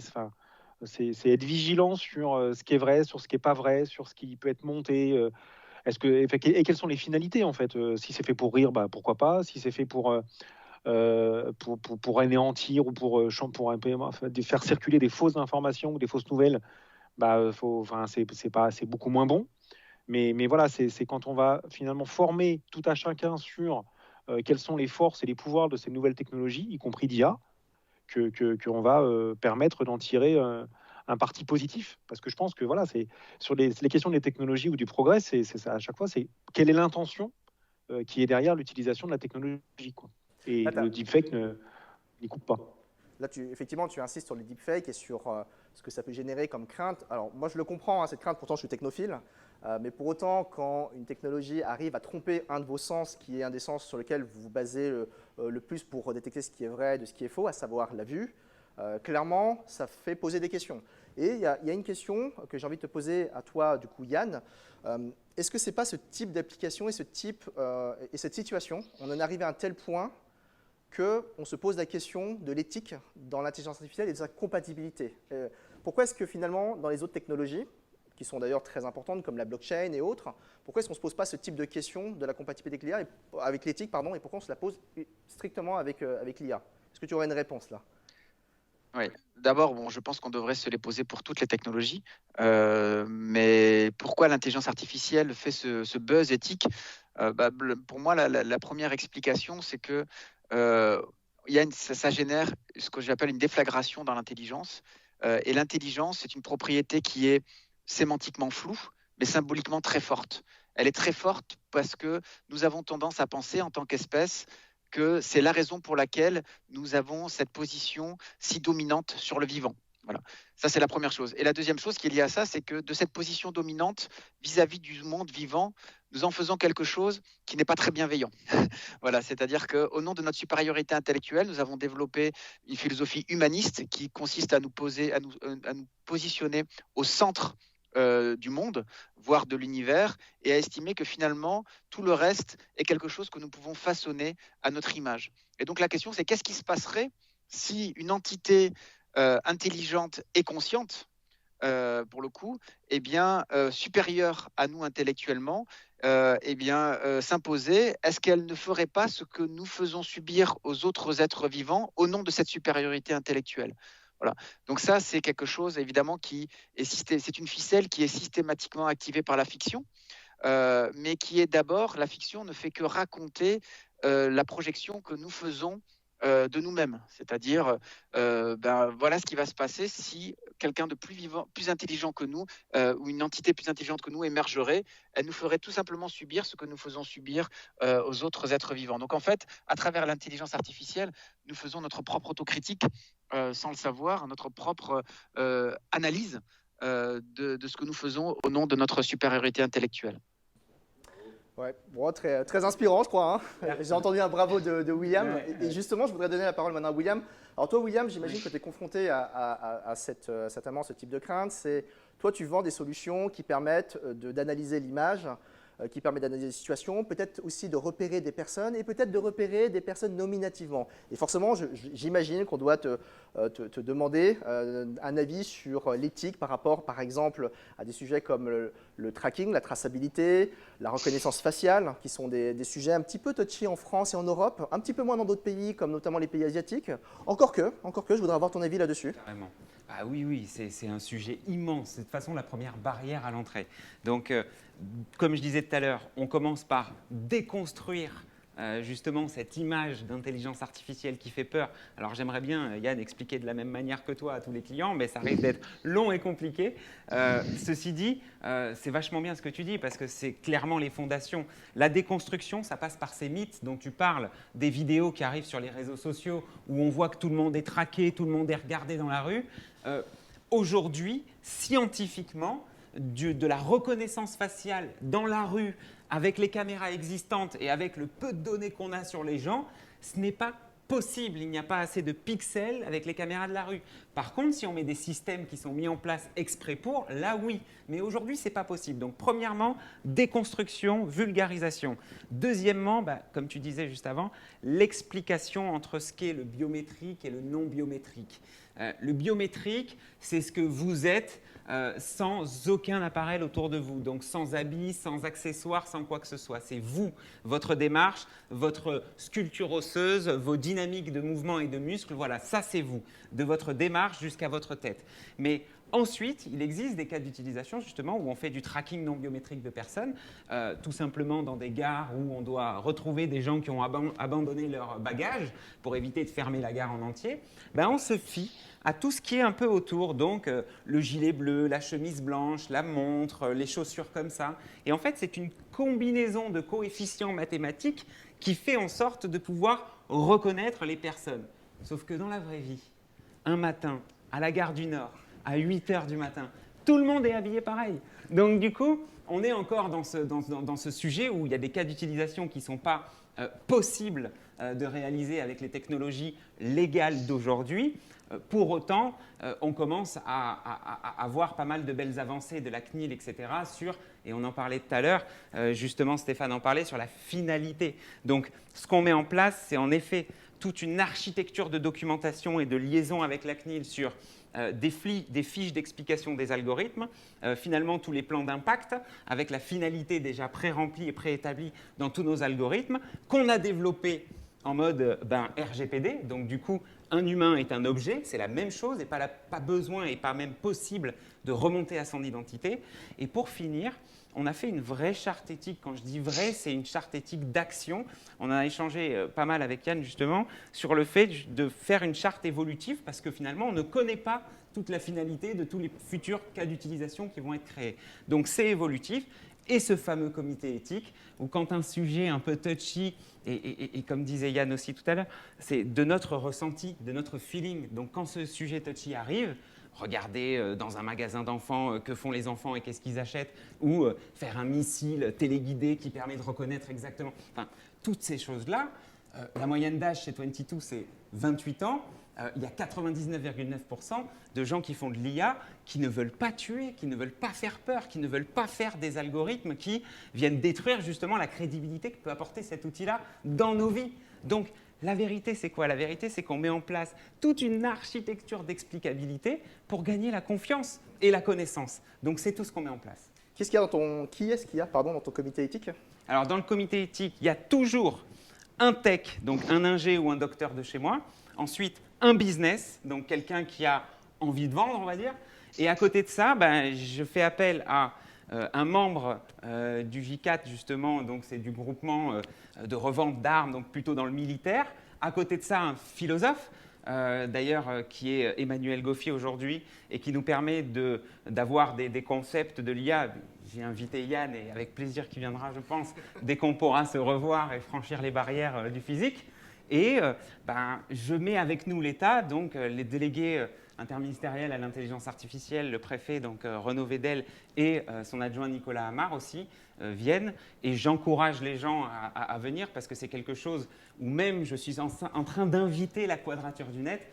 Speaker 3: être vigilant sur ce qui est vrai, sur ce qui est pas vrai, sur ce qui peut être monté. Et quelles sont les finalités en fait. Si c'est fait pour rire, pourquoi pas. Si c'est fait pour anéantir ou pour faire circuler des fausses informations ou des fausses nouvelles, c'est beaucoup moins bon. Mais voilà, c'est quand on va finalement former tout à chacun sur quelles sont les forces et les pouvoirs de ces nouvelles technologies, y compris d'IA, qu'on va permettre d'en tirer un parti positif. Parce que je pense que voilà, c'est sur les questions des technologies ou du progrès, c'est ça à chaque fois, c'est quelle est l'intention qui est derrière l'utilisation de la technologie, quoi. Et le deepfake n'y coupe pas.
Speaker 1: Là, effectivement, tu insistes sur les deepfakes et sur ce que ça peut générer comme crainte. Alors, moi, je le comprends, hein, cette crainte, pourtant, je suis technophile. Mais pour autant, quand une technologie arrive à tromper un de vos sens, qui est un des sens sur lequel vous vous basez le plus pour détecter ce qui est vrai de ce qui est faux, à savoir la vue, clairement, ça fait poser des questions. Et il y a une question que j'ai envie de te poser à toi, du coup, Yann. Est-ce que ce n'est pas ce type d'application et cette situation, on en arrive à un tel point qu'on se pose la question de l'éthique dans l'intelligence artificielle et de sa compatibilité. Pourquoi est-ce que finalement, dans les autres technologies, qui sont d'ailleurs très importantes, comme la blockchain et autres, pourquoi est-ce qu'on ne se pose pas ce type de question de la compatibilité avec l'éthique, et pourquoi on se la pose strictement avec l'IA? Est-ce que tu aurais une réponse là?
Speaker 4: Oui. D'abord, bon, je pense qu'on devrait se les poser pour toutes les technologies. Mais pourquoi l'intelligence artificielle fait ce buzz éthique? Pour moi, la première explication, c'est que ça génère ce que j'appelle une déflagration dans l'intelligence. Et l'intelligence, c'est une propriété qui est sémantiquement floue, mais symboliquement très forte. Elle est très forte parce que nous avons tendance à penser en tant qu'espèce que c'est la raison pour laquelle nous avons cette position si dominante sur le vivant. Voilà. Ça, c'est la première chose. Et la deuxième chose qui est liée à ça, c'est que de cette position dominante vis-à-vis du monde vivant, nous en faisons quelque chose qui n'est pas très bienveillant. Voilà, c'est-à-dire qu'au nom de notre supériorité intellectuelle, nous avons développé une philosophie humaniste qui consiste à nous positionner au centre du monde, voire de l'univers, et à estimer que finalement, tout le reste est quelque chose que nous pouvons façonner à notre image. Et donc la question, c'est qu'est-ce qui se passerait si une entité intelligente et consciente, pour le coup, eh bien, supérieure à nous intellectuellement, s'imposait? Est-ce qu'elle ne ferait pas ce que nous faisons subir aux autres êtres vivants au nom de cette supériorité intellectuelle? Voilà. Donc ça, c'est quelque chose, évidemment, c'est une ficelle qui est systématiquement activée par la fiction, mais qui est d'abord, la fiction ne fait que raconter la projection que nous faisons de nous-mêmes. C'est-à-dire, voilà ce qui va se passer si quelqu'un de plus vivant, plus intelligent que nous, ou une entité plus intelligente que nous émergerait. Elle nous ferait tout simplement subir ce que nous faisons subir aux autres êtres vivants. Donc en fait, à travers l'intelligence artificielle, nous faisons notre propre autocritique, sans le savoir, notre propre analyse de ce que nous faisons au nom de notre supériorité intellectuelle.
Speaker 1: Ouais, bon, très, très inspirant, je crois. Hein. J'ai entendu un bravo de William. Et justement, je voudrais donner la parole maintenant à William. Alors toi, William, j'imagine que tu es confronté à certainement ce type de crainte. C'est toi, tu vends des solutions qui permettent d'analyser l'image, qui permettent d'analyser les situations, peut-être aussi de repérer des personnes et peut-être de repérer des personnes nominativement. Et forcément, j'imagine qu'on doit te demander un avis sur l'éthique par rapport, par exemple, à des sujets comme le tracking, la traçabilité, la reconnaissance faciale, qui sont des sujets un petit peu touchy en France et en Europe, un petit peu moins dans d'autres pays, comme notamment les pays asiatiques. Encore que, je voudrais avoir ton avis là-dessus.
Speaker 2: Carrément. Ah oui, c'est un sujet immense. C'est de toute façon la première barrière à l'entrée. Donc, comme je disais tout à l'heure, on commence par déconstruire justement cette image d'intelligence artificielle qui fait peur. Alors j'aimerais bien, Yann, expliquer de la même manière que toi à tous les clients, mais ça risque d'être long et compliqué. Ceci dit, c'est vachement bien ce que tu dis parce que c'est clairement les fondations. La déconstruction, ça passe par ces mythes dont tu parles, des vidéos qui arrivent sur les réseaux sociaux où on voit que tout le monde est traqué, tout le monde est regardé dans la rue. Aujourd'hui, scientifiquement, de la reconnaissance faciale dans la rue, avec les caméras existantes et avec le peu de données qu'on a sur les gens, ce n'est pas possible. Il n'y a pas assez de pixels avec les caméras de la rue. Par contre, si on met des systèmes qui sont mis en place exprès pour, là oui. Mais aujourd'hui, ce n'est pas possible. Donc, premièrement, déconstruction, vulgarisation. Deuxièmement, comme tu disais juste avant, l'explication entre ce qu'est le biométrique et le non biométrique. Le biométrique, c'est ce que vous êtes sans aucun appareil autour de vous, donc sans habits, sans accessoires, sans quoi que ce soit. C'est vous, votre démarche, votre sculpture osseuse, vos dynamiques de mouvement et de muscles, voilà, ça c'est vous, de votre démarche jusqu'à votre tête. Mais ensuite, il existe des cas d'utilisation justement où on fait du tracking non biométrique de personnes, tout simplement dans des gares où on doit retrouver des gens qui ont abandonné leur bagage pour éviter de fermer la gare en entier. On se fie à tout ce qui est un peu autour, donc le gilet bleu, la chemise blanche, la montre, les chaussures comme ça. Et en fait, c'est une combinaison de coefficients mathématiques qui fait en sorte de pouvoir reconnaître les personnes. Sauf que dans la vraie vie, un matin, à la gare du Nord, à 8 h du matin, tout le monde est habillé pareil. Donc du coup, on est encore dans ce sujet où il y a des cas d'utilisation qui ne sont pas possibles de réaliser avec les technologies légales d'aujourd'hui. Pour autant, on commence à voir pas mal de belles avancées de la CNIL, etc. Et on en parlait tout à l'heure, justement Stéphane en parlait, sur la finalité. Donc ce qu'on met en place, c'est en effet toute une architecture de documentation et de liaison avec la CNIL sur des fiches d'explication des algorithmes, finalement tous les plans d'impact avec la finalité déjà pré-remplie et préétablie dans tous nos algorithmes qu'on a développés en mode RGPD. Donc du coup, un humain est un objet, c'est la même chose et pas besoin et pas même possible de remonter à son identité. Et pour finir, on a fait une vraie charte éthique. Quand je dis vraie, c'est une charte éthique d'action. On a échangé pas mal avec Yann justement sur le fait de faire une charte évolutive parce que finalement, on ne connaît pas toute la finalité de tous les futurs cas d'utilisation qui vont être créés. Donc c'est évolutif. Et ce fameux comité éthique, où quand un sujet un peu touchy, et comme disait Yann aussi tout à l'heure, c'est de notre ressenti, de notre feeling. Donc quand ce sujet touchy arrive, regardez dans un magasin d'enfants que font les enfants et qu'est-ce qu'ils achètent, ou faire un missile téléguidé qui permet de reconnaître exactement. Enfin, toutes ces choses-là, la moyenne d'âge chez 22, c'est 28 ans. Il y a 99,9% de gens qui font de l'IA qui ne veulent pas tuer, qui ne veulent pas faire peur, qui ne veulent pas faire des algorithmes qui viennent détruire justement la crédibilité que peut apporter cet outil-là dans nos vies. Donc, la vérité, c'est quoi? La vérité, c'est qu'on met en place toute une architecture d'explicabilité pour gagner la confiance et la connaissance. Donc, c'est tout ce qu'on met en place.
Speaker 1: Qui est-ce qu'il y a dans ton comité éthique?
Speaker 2: Alors, dans le comité éthique, il y a toujours un tech, donc un ingé ou un docteur de chez moi. Ensuite, un business, donc quelqu'un qui a envie de vendre, on va dire. Et à côté de ça, je fais appel à un membre du J4, justement, donc c'est du groupement de revente d'armes, donc plutôt dans le militaire. À côté de ça, un philosophe, d'ailleurs, qui est Emmanuel Goffier aujourd'hui, et qui nous permet d'avoir des concepts de l'IA. J'ai invité Yann, et avec plaisir qu'il viendra, je pense, dès qu'on pourra se revoir et franchir les barrières du physique. Et je mets avec nous l'État, donc les délégués interministériels à l'intelligence artificielle, le préfet, donc Renaud Vedel, et son adjoint Nicolas Amar aussi, viennent. Et j'encourage les gens à venir parce que c'est quelque chose où même je suis en train d'inviter la Quadrature du Net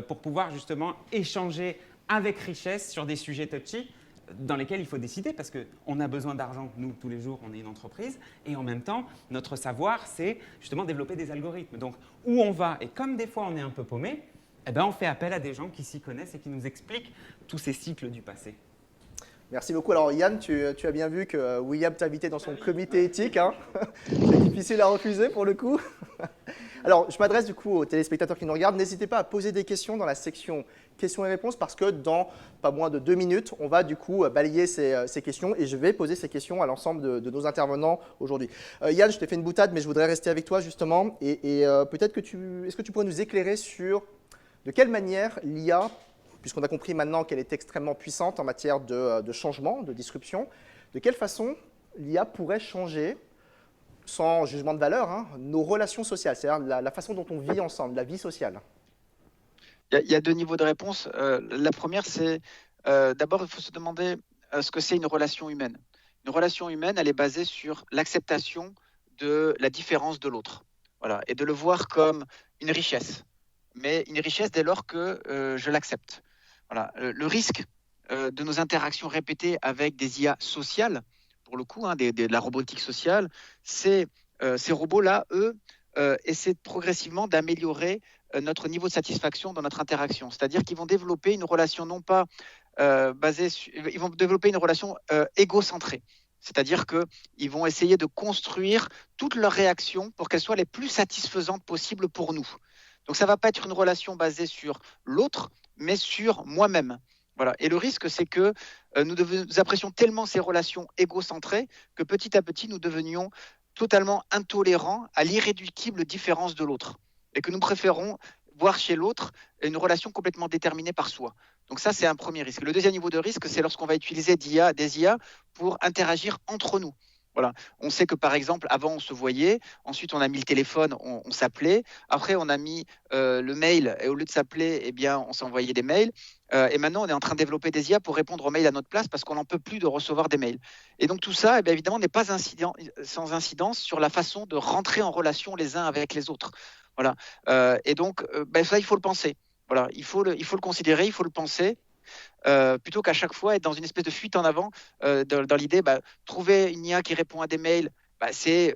Speaker 2: pour pouvoir justement échanger avec richesse sur des sujets touchy dans lesquels il faut décider parce qu'on a besoin d'argent, nous, tous les jours, on est une entreprise, et en même temps, notre savoir, c'est justement développer des algorithmes. Donc, où on va, et comme des fois on est un peu paumé, on fait appel à des gens qui s'y connaissent et qui nous expliquent tous ces cycles du passé.
Speaker 1: Merci beaucoup. Alors Yann, tu as bien vu que William t'a invité dans son comité éthique. Hein. C'est difficile à refuser pour le coup. Alors, je m'adresse du coup aux téléspectateurs qui nous regardent. N'hésitez pas à poser des questions dans la section questions et réponses parce que dans pas moins de 2 minutes, on va du coup balayer ces questions et je vais poser ces questions à l'ensemble de nos intervenants aujourd'hui. Yann, je t'ai fait une boutade, mais je voudrais rester avec toi justement. Et peut-être est-ce que tu pourrais nous éclairer sur de quelle manière l'IA, puisqu'on a compris maintenant qu'elle est extrêmement puissante en matière de changement, de disruption, de quelle façon l'IA pourrait changer, sans jugement de valeur, hein, nos relations sociales, c'est-à-dire la façon dont on vit ensemble, la vie sociale?
Speaker 4: Il y a 2 niveaux de réponse. La première, c'est d'abord, il faut se demander ce que c'est une relation humaine. Une relation humaine, elle est basée sur l'acceptation de la différence de l'autre. Voilà, et de le voir comme une richesse. Mais une richesse dès lors que je l'accepte. Voilà. Le risque de nos interactions répétées avec des IA sociales, pour le coup, de la robotique sociale, c'est ces robots-là, eux, essaient progressivement d'améliorer notre niveau de satisfaction dans notre interaction. C'est-à-dire qu'ils vont développer une relation non pas ils vont développer une relation égocentrée. C'est-à-dire qu'ils vont essayer de construire toutes leurs réactions pour qu'elles soient les plus satisfaisantes possibles pour nous. Donc ça ne va pas être une relation basée sur l'autre, mais sur moi-même. Voilà. Et le risque, c'est que nous apprécions tellement ces relations égocentrées que petit à petit, nous devenions totalement intolérants à l'irréductible différence de l'autre. Et que nous préférons voir chez l'autre une relation complètement déterminée par soi. Donc ça, c'est un premier risque. Le deuxième niveau de risque, c'est lorsqu'on va utiliser des IA pour interagir entre nous. Voilà. On sait que par exemple, avant on se voyait, ensuite on a mis le téléphone, on s'appelait, après on a mis le mail et au lieu de s'appeler, eh bien, on s'envoyait des mails. Et maintenant on est en train de développer des IA pour répondre aux mails à notre place parce qu'on n'en peut plus de recevoir des mails. Et donc tout ça, eh bien, évidemment, n'est pas sans incidence sur la façon de rentrer en relation les uns avec les autres. Voilà. Et donc ça, il faut le penser. Voilà. Il faut le considérer, il faut le penser. Plutôt qu'à chaque fois être dans une espèce de fuite en avant dans l'idée, trouver une IA qui répond à des mails, c'est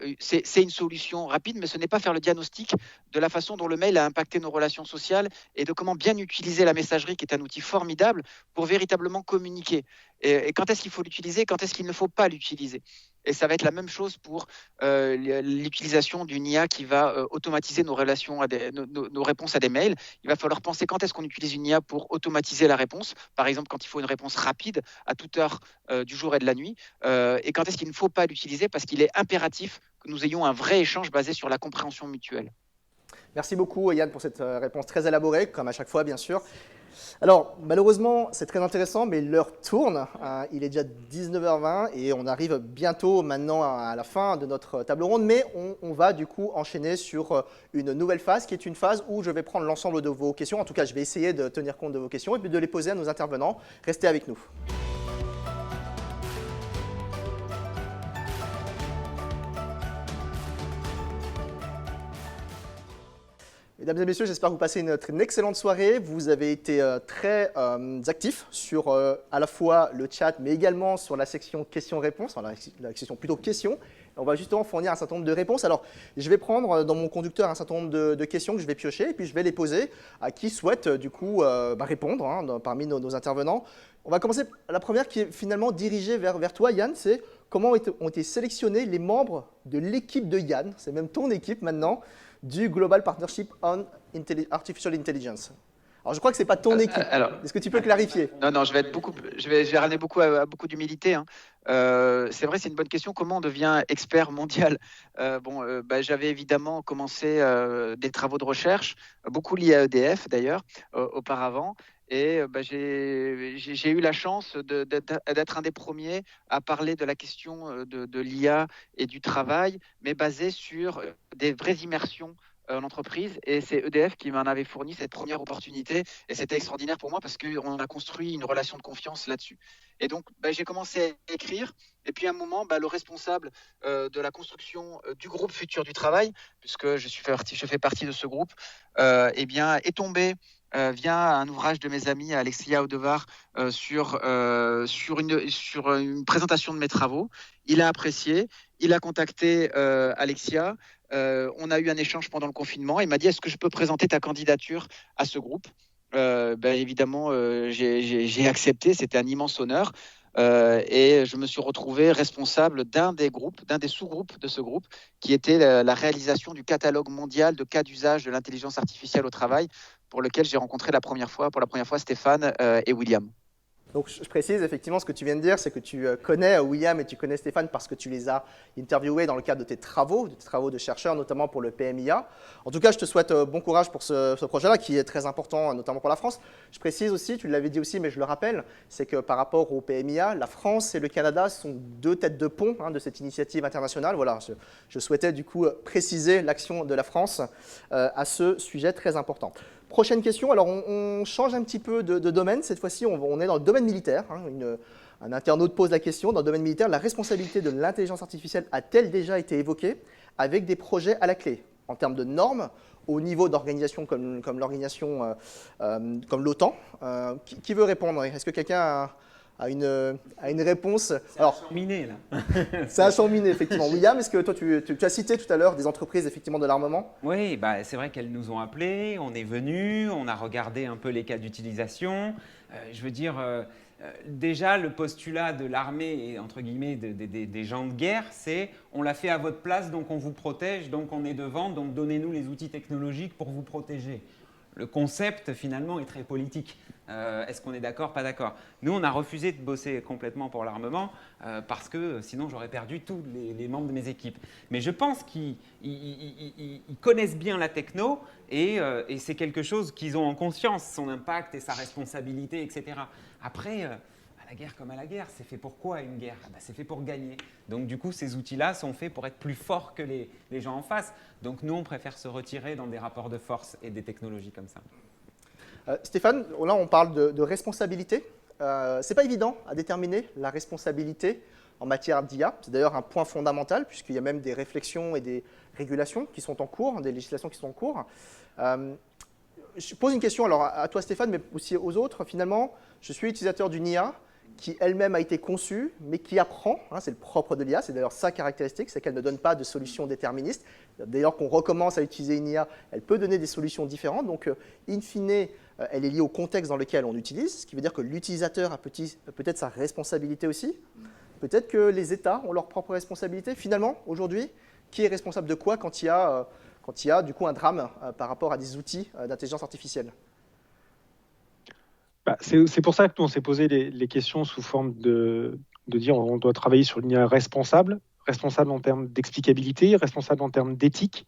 Speaker 4: une solution rapide, mais ce n'est pas faire le diagnostic de la façon dont le mail a impacté nos relations sociales et de comment bien utiliser la messagerie, qui est un outil formidable pour véritablement communiquer. et quand est-ce qu'il faut l'utiliser, quand est-ce qu'il ne faut pas l'utiliser. Et ça va être la même chose pour l'utilisation d'une IA qui va automatiser nos réponses à des mails. Il va falloir penser quand est-ce qu'on utilise une IA pour automatiser la réponse, par exemple quand il faut une réponse rapide à toute heure du jour et de la nuit, et quand est-ce qu'il ne faut pas l'utiliser parce qu'il est impératif que nous ayons un vrai échange basé sur la compréhension mutuelle.
Speaker 1: Merci beaucoup Yann pour cette réponse très élaborée, comme à chaque fois bien sûr. Alors, malheureusement, c'est très intéressant, mais l'heure tourne. Il est déjà 19h20 et on arrive bientôt maintenant à la fin de notre table ronde, mais on va du coup enchaîner sur une nouvelle phase qui est une phase où je vais prendre l'ensemble de vos questions. En tout cas, je vais essayer de tenir compte de vos questions et puis de les poser à nos intervenants. Restez avec nous. Mesdames et messieurs, j'espère que vous passez une excellente soirée. Vous avez été très actifs sur à la fois le chat, mais également sur la section questions-réponses, enfin, la section plutôt questions. On va justement fournir un certain nombre de réponses. Alors, je vais prendre dans mon conducteur un certain nombre de questions que je vais piocher et puis je vais les poser à qui souhaite du coup répondre parmi nos intervenants. On va commencer la première qui est finalement dirigée vers toi, Yann. C'est comment ont été sélectionnés les membres de l'équipe de Yann, c'est même ton équipe maintenant, du Global Partnership on Artificial Intelligence. Alors, je crois que ce n'est pas ton équipe. Est-ce que tu peux clarifier?
Speaker 4: Non, je vais ramener beaucoup d'humilité. Hein. C'est vrai, c'est une bonne question. Comment on devient expert mondial? J'avais évidemment commencé des travaux de recherche, beaucoup liés à EDF d'ailleurs, auparavant. Et j'ai eu la chance d'être un des premiers à parler de la question de l'IA et du travail, mais basé sur des vraies immersions en entreprise. Et c'est EDF qui m'en avait fourni cette première opportunité. Et c'était extraordinaire pour moi parce qu'on a construit une relation de confiance là-dessus. Et donc, j'ai commencé à écrire. Et puis à un moment, le responsable de la construction du groupe Futur du Travail, puisque je fais partie de ce groupe, est tombé via un ouvrage de mes amis Alexia Odevar sur une présentation de mes travaux. Il a apprécié, il a contacté Alexia, on a eu un échange pendant le confinement, il m'a dit est-ce que je peux présenter ta candidature à ce groupe? Évidemment, j'ai accepté, c'était un immense honneur. Et je me suis retrouvé responsable d'un des sous-groupes de ce groupe, qui était la réalisation du catalogue mondial de cas d'usage de l'intelligence artificielle au travail, pour lequel j'ai rencontré pour la première fois Stéphane et William.
Speaker 1: Donc, je précise effectivement ce que tu viens de dire, c'est que tu connais William et tu connais Stéphane parce que tu les as interviewés dans le cadre de tes travaux de chercheurs, notamment pour le PMIA. En tout cas, je te souhaite bon courage pour ce projet-là qui est très important, notamment pour la France. Je précise aussi, tu l'avais dit aussi, mais je le rappelle, c'est que par rapport au PMIA, la France et le Canada sont deux têtes de pont de cette initiative internationale. Voilà, je souhaitais du coup préciser l'action de la France à ce sujet très important. Prochaine question, alors on change un petit peu de domaine, cette fois-ci on est dans le domaine militaire. Un internaute pose la question, dans le domaine militaire, la responsabilité de l'intelligence artificielle a-t-elle déjà été évoquée avec des projets à la clé en termes de normes au niveau d'organisation comme l'organisation comme l'OTAN? Qui veut répondre? Est-ce que quelqu'un a une réponse?
Speaker 2: Alors, miné là.
Speaker 1: Ça a chamboué, effectivement. William, est-ce que toi, tu as cité tout à l'heure des entreprises effectivement de l'armement?
Speaker 2: Oui, c'est vrai qu'elles nous ont appelés, on est venus, on a regardé un peu les cas d'utilisation. Je veux dire, déjà, le postulat de l'armée et entre guillemets des gens de guerre, c'est on l'a fait à votre place, donc on vous protège, donc on est devant, donc donnez-nous les outils technologiques pour vous protéger. Le concept, finalement, est très politique. Est-ce qu'on est d'accord, pas d'accord? Nous, on a refusé de bosser complètement pour l'armement parce que sinon, j'aurais perdu tous les membres de mes équipes. Mais je pense qu'ils connaissent bien la techno et c'est quelque chose qu'ils ont en conscience, son impact et sa responsabilité, etc. Après, à la guerre comme à la guerre, c'est fait pour quoi une guerre? C'est fait pour gagner. Donc du coup, ces outils-là sont faits pour être plus forts que les gens en face. Donc nous, on préfère se retirer dans des rapports de force et des technologies comme ça.
Speaker 1: Stéphane, là on parle de responsabilité. Ce n'est pas évident à déterminer la responsabilité en matière d'IA. C'est d'ailleurs un point fondamental puisqu'il y a même des réflexions et des régulations qui sont en cours, des législations qui sont en cours. Je pose une question alors à toi Stéphane, mais aussi aux autres. Finalement, je suis utilisateur d'une IA qui elle-même a été conçue, mais qui apprend. C'est le propre de l'IA, c'est d'ailleurs sa caractéristique, c'est qu'elle ne donne pas de solution déterministe. D'ailleurs, qu'on recommence à utiliser une IA, elle peut donner des solutions différentes. Donc, in fine, elle est liée au contexte dans lequel on l'utilise, ce qui veut dire que l'utilisateur a peut-être sa responsabilité aussi. Peut-être que les États ont leur propre responsabilité. Finalement, aujourd'hui, qui est responsable de quoi quand il y a du coup un drame par rapport à des outils d'intelligence artificielle?
Speaker 3: C'est pour ça que nous, on s'est posé les questions sous forme de dire on doit travailler sur une IA responsable en termes d'explicabilité, responsable en termes d'éthique,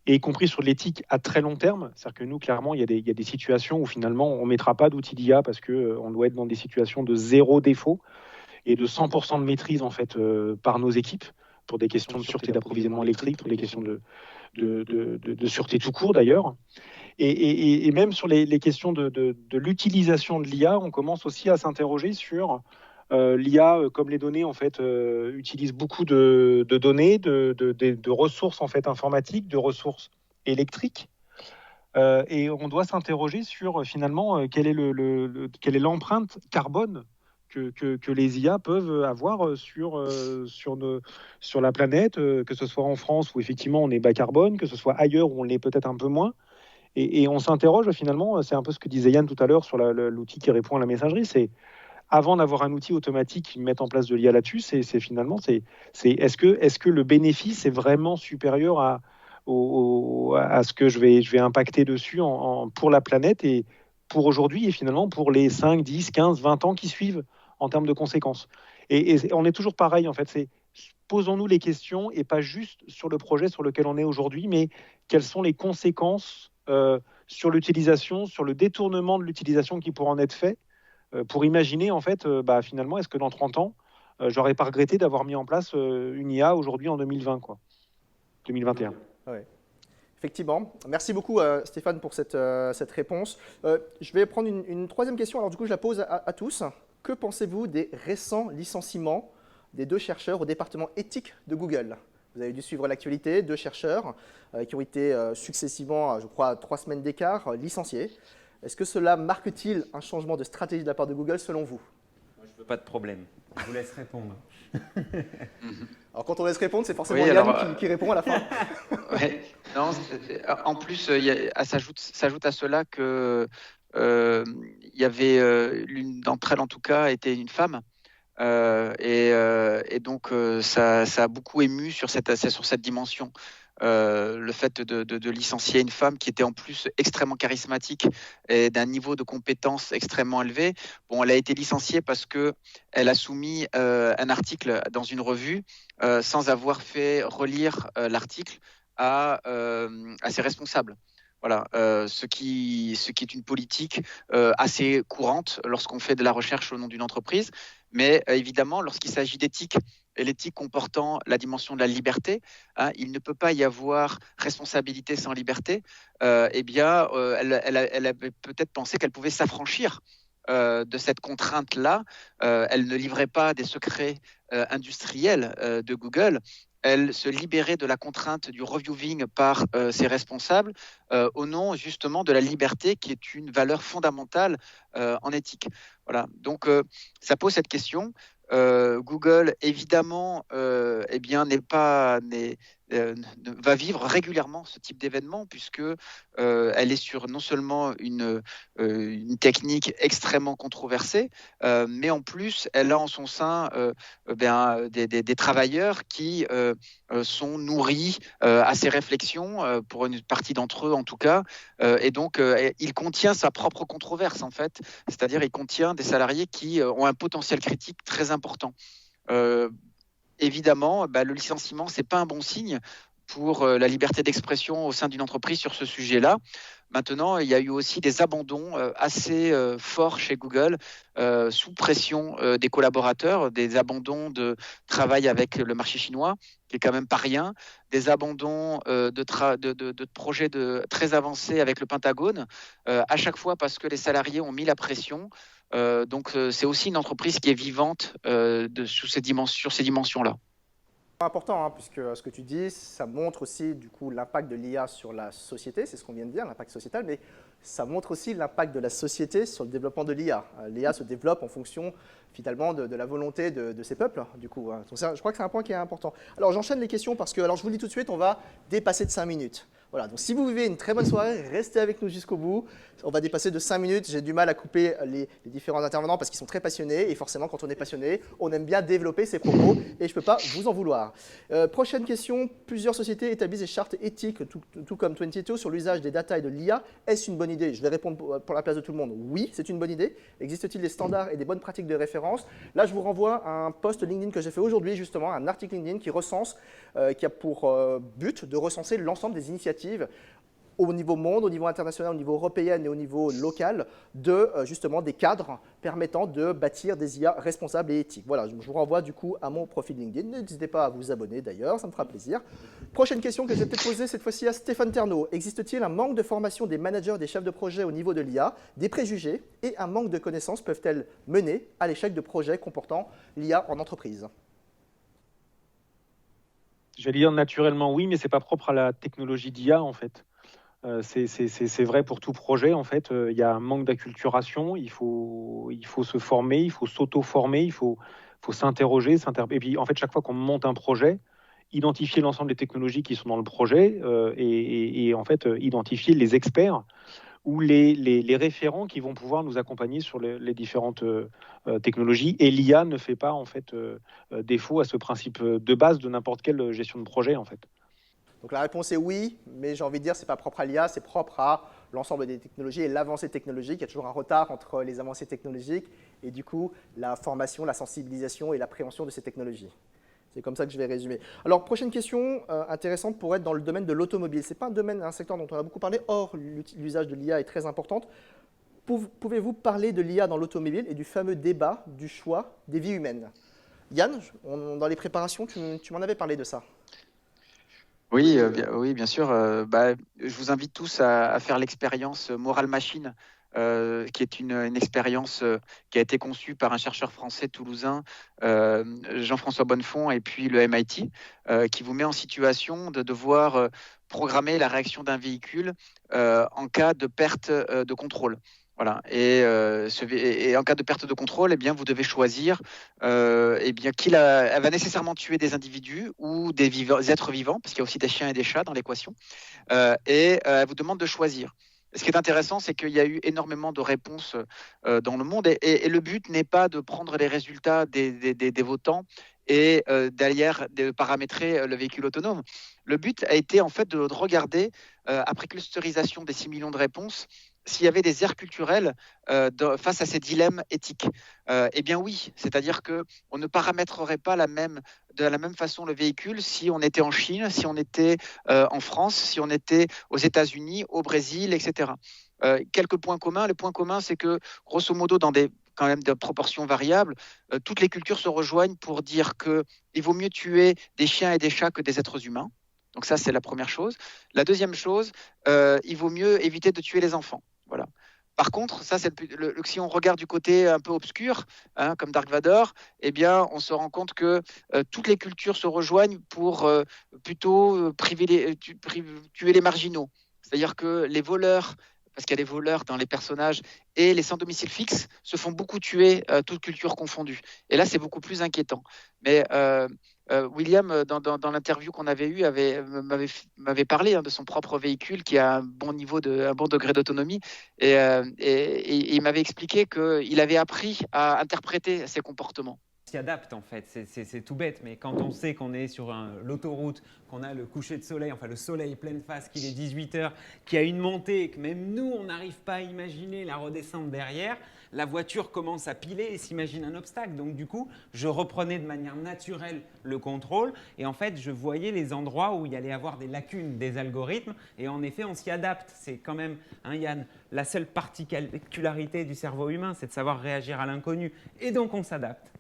Speaker 3: et y compris sur l'éthique à très long terme. C'est-à-dire que nous, clairement, il y a des situations où finalement, on ne mettra pas d'outils d'IA parce qu'on doit être dans des situations de zéro défaut et de 100% de maîtrise en fait, par nos équipes, pour des questions de sûreté d'approvisionnement électrique, pour des questions de sûreté tout court d'ailleurs. Et même sur les questions de l'utilisation de l'IA, on commence aussi à s'interroger sur l'IA, comme les données en fait, utilise beaucoup de données, de ressources en fait informatiques, de ressources électriques. Et on doit s'interroger sur finalement quelle est l'empreinte carbone que les IA peuvent avoir sur la planète, que ce soit en France où effectivement on est bas carbone, que ce soit ailleurs où on l'est peut-être un peu moins. Et on s'interroge finalement, c'est un peu ce que disait Yann tout à l'heure sur l'outil qui répond à la messagerie, c'est avant d'avoir un outil automatique qui met en place de l'IA là-dessus, est-ce que le bénéfice est vraiment supérieur à ce que je vais impacter dessus pour la planète et pour aujourd'hui et finalement pour les 5, 10, 15, 20 ans qui suivent en termes de conséquences. Et on est toujours pareil en fait, posons-nous les questions et pas juste sur le projet sur lequel on est aujourd'hui, mais quelles sont les conséquences sur l'utilisation, sur le détournement de l'utilisation qui pourra en être fait, pour imaginer en fait, finalement, est-ce que dans 30 ans, j'aurais pas regretté d'avoir mis en place une IA aujourd'hui en 2020, 2021.
Speaker 1: Ouais. Effectivement. Merci beaucoup Stéphane pour cette réponse. Je vais prendre une troisième question. Alors du coup, je la pose à tous. Que pensez-vous des récents licenciements des 2 chercheurs au département éthique de Google? Vous avez dû suivre l'actualité, 2 chercheurs qui ont été successivement, je crois, à 3 semaines d'écart, licenciés. Est-ce que cela marque-t-il un changement de stratégie de la part de Google selon vous?
Speaker 2: Moi, je veux pas de problème. Je vous laisse répondre.
Speaker 1: Alors quand on laisse répondre, c'est forcément
Speaker 4: Oui,
Speaker 1: Yann qui répond à la fin.
Speaker 4: Ouais. Non, en plus, s'ajoute à cela que il y avait l'une d'entre elles, en tout cas, était une femme. Et donc, ça a beaucoup ému sur cette dimension. Le fait de licencier une femme qui était en plus extrêmement charismatique et d'un niveau de compétence extrêmement élevé. Bon, elle a été licenciée parce qu'elle a soumis un article dans une revue sans avoir fait relire l'article à ses responsables. Voilà, ce qui est une politique assez courante lorsqu'on fait de la recherche au nom d'une entreprise. Mais évidemment, lorsqu'il s'agit d'éthique, et l'éthique comportant la dimension de la liberté, il ne peut pas y avoir responsabilité sans liberté. Elle avait peut-être pensé qu'elle pouvait s'affranchir de cette contrainte-là. Elle ne livrait pas des secrets industriels de Google. Elle se libérait de la contrainte du reviewing par ses responsables au nom justement de la liberté qui est une valeur fondamentale en éthique. Voilà. Donc ça pose cette question. Google, évidemment, va vivre régulièrement ce type d'événement puisque elle est sur non seulement une technique extrêmement controversée, mais en plus, elle a en son sein des travailleurs qui sont nourris à ces réflexions, pour une partie d'entre eux en tout cas, et donc il contient sa propre controverse en fait, c'est-à-dire il contient des salariés qui ont un potentiel critique très important. Évidemment, le licenciement, c'est pas un bon signe pour la liberté d'expression au sein d'une entreprise sur ce sujet-là. Maintenant, il y a eu aussi des abandons assez forts chez Google, sous pression des collaborateurs, des abandons de travail avec le marché chinois, qui est quand même pas rien, des abandons de projets très avancés avec le Pentagone, à chaque fois parce que les salariés ont mis la pression. Donc, c'est aussi une entreprise qui est vivante sur ces dimensions-là.
Speaker 1: Important, hein, puisque ce que tu dis, ça montre aussi du coup l'impact de l'IA sur la société, c'est ce qu'on vient de dire, l'impact sociétal, mais ça montre aussi l'impact de la société sur le développement de l'IA. L'IA se développe en fonction finalement de la volonté de ces peuples, du coup. Hein. Donc je crois que c'est un point qui est important. Alors j'enchaîne les questions parce que, alors je vous le dis tout de suite, on va dépasser de 5 minutes. Voilà, donc si vous vivez une très bonne soirée, restez avec nous jusqu'au bout. On va dépasser de 5 minutes. J'ai du mal à couper les différents intervenants parce qu'ils sont très passionnés. Et forcément, quand on est passionné, on aime bien développer ses propos. Et je ne peux pas vous en vouloir. Prochaine question. Plusieurs sociétés établissent des chartes éthiques, tout comme 22, sur l'usage des data et de l'IA. Est-ce une bonne idée? Je vais répondre pour la place de tout le monde. Oui, c'est une bonne idée. Existe-t-il des standards et des bonnes pratiques de référence? Là, je vous renvoie à un post LinkedIn que j'ai fait aujourd'hui, justement, un article LinkedIn qui recense, qui a pour but de recenser l'ensemble des initiatives au niveau monde, au niveau international, au niveau européen et au niveau local, justement des cadres permettant de bâtir des IA responsables et éthiques. Voilà, je vous renvoie du coup à mon profil LinkedIn. N'hésitez pas à vous abonner d'ailleurs, ça me fera plaisir. Prochaine question que je vais peut-être poser cette fois-ci à Stéphane Ternaud. Existe-t-il un manque de formation des managers et des chefs de projet au niveau de l'IA? Des préjugés et un manque de connaissances peuvent-elles mener à l'échec de projets comportant l'IA en entreprise?
Speaker 3: J'allais dire naturellement oui, mais c'est pas propre à la technologie d'IA en fait. C'est vrai pour tout projet en fait. Il y a un manque d'acculturation. Il faut se former, il faut s'auto-former, il faut s'interroger, et puis en fait chaque fois qu'on monte un projet, identifier l'ensemble des technologies qui sont dans le projet et en fait identifier les experts ou les référents qui vont pouvoir nous accompagner sur les différentes technologies. Et l'IA ne fait pas en fait défaut à ce principe de base de n'importe quelle gestion de projet en fait.
Speaker 1: Donc la réponse est oui, mais j'ai envie de dire que ce n'est pas propre à l'IA, c'est propre à l'ensemble des technologies et l'avancée technologique. Il y a toujours un retard entre les avancées technologiques et du coup la formation, la sensibilisation et l'appréhension de ces technologies. C'est comme ça que je vais résumer. Alors, prochaine question intéressante pour être dans le domaine de l'automobile. Ce n'est pas un secteur dont on a beaucoup parlé, or l'usage de l'IA est très important. Pouvez-vous parler de l'IA dans l'automobile et du fameux débat du choix des vies humaines? Yann, dans les préparations, tu m'en avais parlé de ça.
Speaker 4: Oui, oui, bien sûr. Je vous invite tous à faire l'expérience Moral Machine, qui est une expérience qui a été conçue par un chercheur français toulousain, Jean-François Bonnefond, et puis le MIT, qui vous met en situation de devoir programmer la réaction d'un véhicule en cas de perte de contrôle. Voilà. Et en cas de perte de contrôle, eh bien, vous devez choisir elle va nécessairement tuer des individus ou des êtres vivants, parce qu'il y a aussi des chiens et des chats dans l'équation, elle vous demande de choisir. Ce qui est intéressant, c'est qu'il y a eu énormément de réponses dans le monde, et le but n'est pas de prendre les résultats des votants et derrière de paramétrer le véhicule autonome. Le but a été en fait de regarder, après clusterisation des 6 millions de réponses, s'il y avait des aires culturelles face à ces dilemmes éthiques. Eh bien oui, c'est-à-dire qu'on ne paramétrerait pas de la même façon le véhicule si on était en Chine, si on était en France, si on était aux États-Unis, au Brésil, etc. Quelques points communs. Le point commun, c'est que grosso modo, dans quand même de proportions variables, toutes les cultures se rejoignent pour dire qu'il vaut mieux tuer des chiens et des chats que des êtres humains. Donc ça, c'est la première chose. La deuxième chose, il vaut mieux éviter de tuer les enfants. Voilà. Par contre, ça, si on regarde du côté un peu obscur, comme Dark Vador, eh bien, on se rend compte que toutes les cultures se rejoignent pour plutôt tuer les marginaux. C'est-à-dire que les voleurs, parce qu'il y a des voleurs dans les personnages, et les sans domicile fixe se font beaucoup tuer, toutes cultures confondues. Et là, c'est beaucoup plus inquiétant. Mais William, dans l'interview qu'on avait eue, m'avait parlé de son propre véhicule qui a un bon degré d'autonomie, et il m'avait expliqué qu'il avait appris à interpréter ses comportements.
Speaker 2: S'y adapte en fait, c'est tout bête, mais quand on sait qu'on est sur l'autoroute, qu'on a le coucher de soleil, enfin le soleil pleine face, qu'il est 18h, qu'il y a une montée et que même nous on n'arrive pas à imaginer la redescente derrière, la voiture commence à piler et s'imagine un obstacle. Donc du coup, je reprenais de manière naturelle le contrôle et en fait je voyais les endroits où il y allait avoir des lacunes des algorithmes et en effet on s'y adapte. C'est quand même, Yann, la seule particularité du cerveau humain, c'est de savoir réagir à l'inconnu et donc on s'adapte.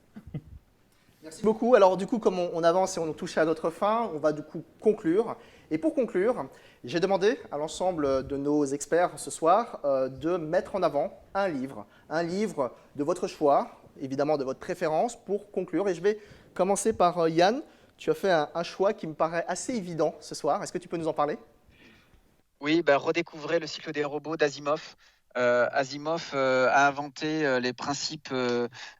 Speaker 1: Merci beaucoup. Alors du coup, comme on avance et on touche à notre fin, on va du coup conclure. Et pour conclure, j'ai demandé à l'ensemble de nos experts ce soir de mettre en avant un livre de votre choix, évidemment de votre préférence, pour conclure. Et je vais commencer par Yann. Tu as fait un choix qui me paraît assez évident ce soir. Est-ce que tu peux nous en parler?
Speaker 4: Oui, redécouvrez le cycle des robots d'Asimov. Asimov a inventé les principes,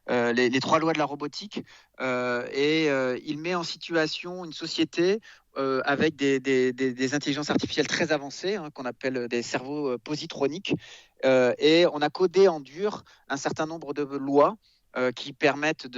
Speaker 4: les 3 lois de la robotique, et il met en situation une société avec des intelligences artificielles très avancées, hein, qu'on appelle des cerveaux positroniques, et on a codé en dur un certain nombre de lois qui permettent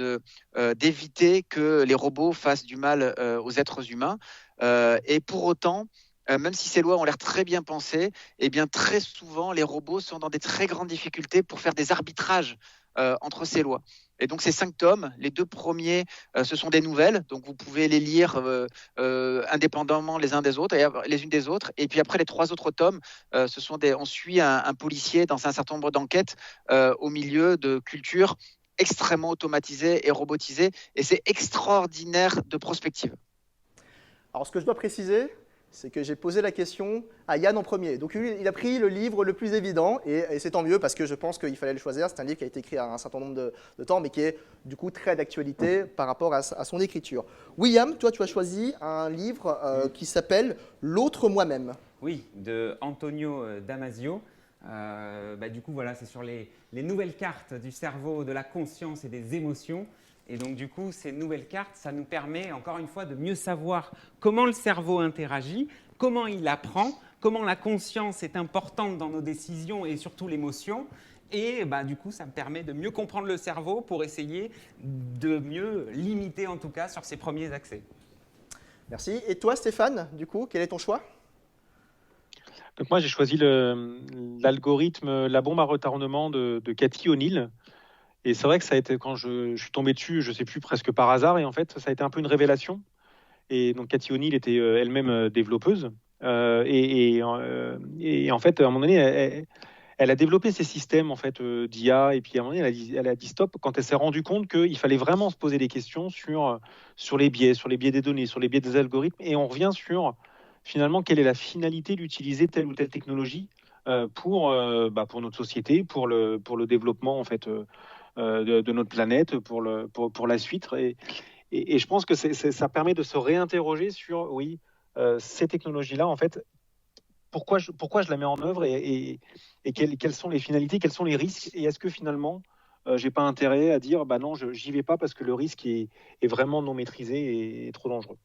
Speaker 4: d'éviter que les robots fassent du mal aux êtres humains. Et pour autant, même si ces lois ont l'air très bien pensées, eh bien, très souvent, les robots sont dans des très grandes difficultés pour faire des arbitrages entre ces lois. Et donc, ces 5 tomes, les 2 premiers, ce sont des nouvelles, donc vous pouvez les lire indépendamment les uns des autres, les unes des autres. Et puis après, les 3 autres tomes, on suit un policier dans un certain nombre d'enquêtes au milieu de cultures extrêmement automatisées et robotisées. Et c'est extraordinaire de prospective.
Speaker 1: Alors, ce que je dois préciser, c'est que j'ai posé la question à Yann en premier. Donc, il a pris le livre le plus évident, et c'est tant mieux parce que je pense qu'il fallait le choisir. C'est un livre qui a été écrit à un certain nombre de temps, mais qui est du coup très d'actualité par rapport à son écriture. William, toi, tu as choisi un livre qui s'appelle « L'autre moi-même ».
Speaker 2: Oui, de Antonio Damasio. Du coup, voilà, c'est sur les nouvelles cartes du cerveau, de la conscience et des émotions. Et donc, du coup, ces nouvelles cartes, ça nous permet, encore une fois, de mieux savoir comment le cerveau interagit, comment il apprend, comment la conscience est importante dans nos décisions et surtout l'émotion. Et du coup, ça me permet de mieux comprendre le cerveau pour essayer de mieux limiter, en tout cas, sur ses premiers accès.
Speaker 1: Merci. Et toi, Stéphane, du coup, quel est ton choix ?
Speaker 3: Donc moi, j'ai choisi l'algorithme La bombe à retardement de Cathy O'Neill. Et c'est vrai que ça a été, quand je suis tombé dessus, je ne sais plus, presque par hasard, et en fait, ça a été un peu une révélation. Et donc, Cathy O'Neill était elle-même développeuse. Et en fait, à un moment donné, elle a développé ces systèmes en fait, d'IA, et puis à un moment donné, elle a dit stop quand elle s'est rendue compte qu'il fallait vraiment se poser des questions sur les biais des données, sur les biais des algorithmes, et on revient sur, finalement, quelle est la finalité d'utiliser telle ou telle technologie pour notre société, pour le développement, en fait, de notre planète, pour la suite. Et je pense que ça permet de se réinterroger sur, oui, ces technologies-là, en fait, pourquoi je la mets en œuvre, et quelles sont les finalités, quels sont les risques, et est-ce que finalement, j'ai pas intérêt à dire, non, j'y vais pas parce que le risque est vraiment non maîtrisé et trop dangereux.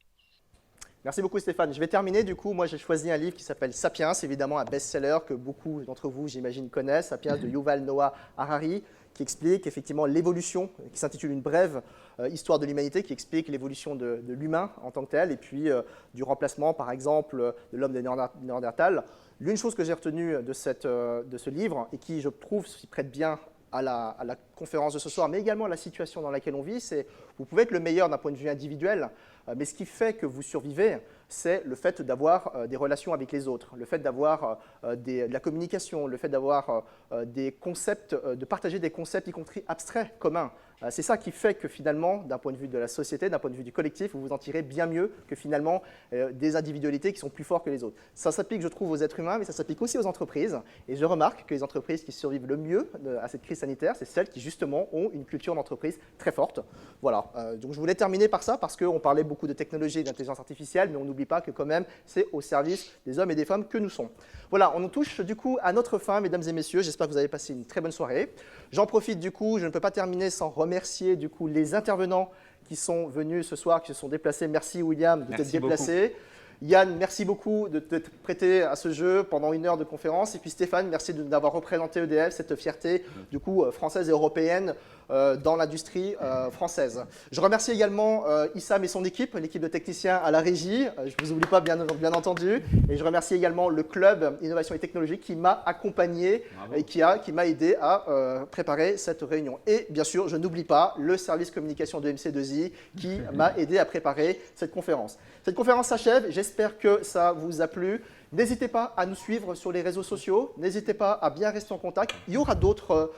Speaker 1: Merci beaucoup Stéphane. Je vais terminer du coup. Moi j'ai choisi un livre qui s'appelle Sapiens, évidemment un best-seller que beaucoup d'entre vous j'imagine connaissent. Sapiens de Yuval Noah Harari, qui explique effectivement l'évolution, qui s'intitule Une brève histoire de l'humanité, qui explique l'évolution de l'humain en tant que tel, et puis du remplacement par exemple de l'homme de Néandertal. L'une chose que j'ai retenue de ce livre, et qui je trouve s'y prête bien à la conférence de ce soir, mais également à la situation dans laquelle on vit, c'est vous pouvez être le meilleur d'un point de vue individuel, mais ce qui fait que vous survivez, c'est le fait d'avoir des relations avec les autres, le fait d'avoir de la communication, le fait d'avoir des concepts, de partager des concepts, y compris abstraits, communs. C'est ça qui fait que finalement, d'un point de vue de la société, d'un point de vue du collectif, vous vous en tirez bien mieux que finalement des individualités qui sont plus fortes que les autres. Ça s'applique, je trouve, aux êtres humains, mais ça s'applique aussi aux entreprises. Et je remarque que les entreprises qui survivent le mieux à cette crise sanitaire, c'est celles qui justement ont une culture d'entreprise très forte. Voilà, donc je voulais terminer par ça, parce qu'on parlait beaucoup de technologie et d'intelligence artificielle, mais on n'oublie pas que quand même, c'est au service des hommes et des femmes que nous sommes. Voilà, on nous touche du coup à notre fin, mesdames et messieurs. J'espère que vous avez passé une très bonne soirée. J'en profite du coup, je ne peux pas terminer sans remercier du coup les intervenants qui sont venus ce soir, qui se sont déplacés. Merci William de t'être déplacé. Yann, merci beaucoup de te prêter à ce jeu pendant 1 heure de conférence. Et puis Stéphane, merci d'avoir représenté EDF, cette fierté du coup française et européenne dans l'industrie française. Je remercie également Issam et son équipe, l'équipe de techniciens à la régie. Je ne vous oublie pas, bien entendu. Et je remercie également le club Innovation et Technologie qui m'a accompagné et qui m'a aidé à préparer cette réunion. Et bien sûr, je n'oublie pas le service communication de MC2I qui m'a aidé à préparer cette conférence. Cette conférence s'achève. J'espère que ça vous a plu. N'hésitez pas à nous suivre sur les réseaux sociaux. N'hésitez pas à bien rester en contact. Il y aura d'autres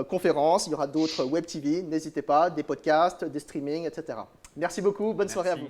Speaker 1: conférences, il y aura d'autres web TV. N'hésitez pas, des podcasts, des streamings, etc. Merci beaucoup. Bonne soirée à vous.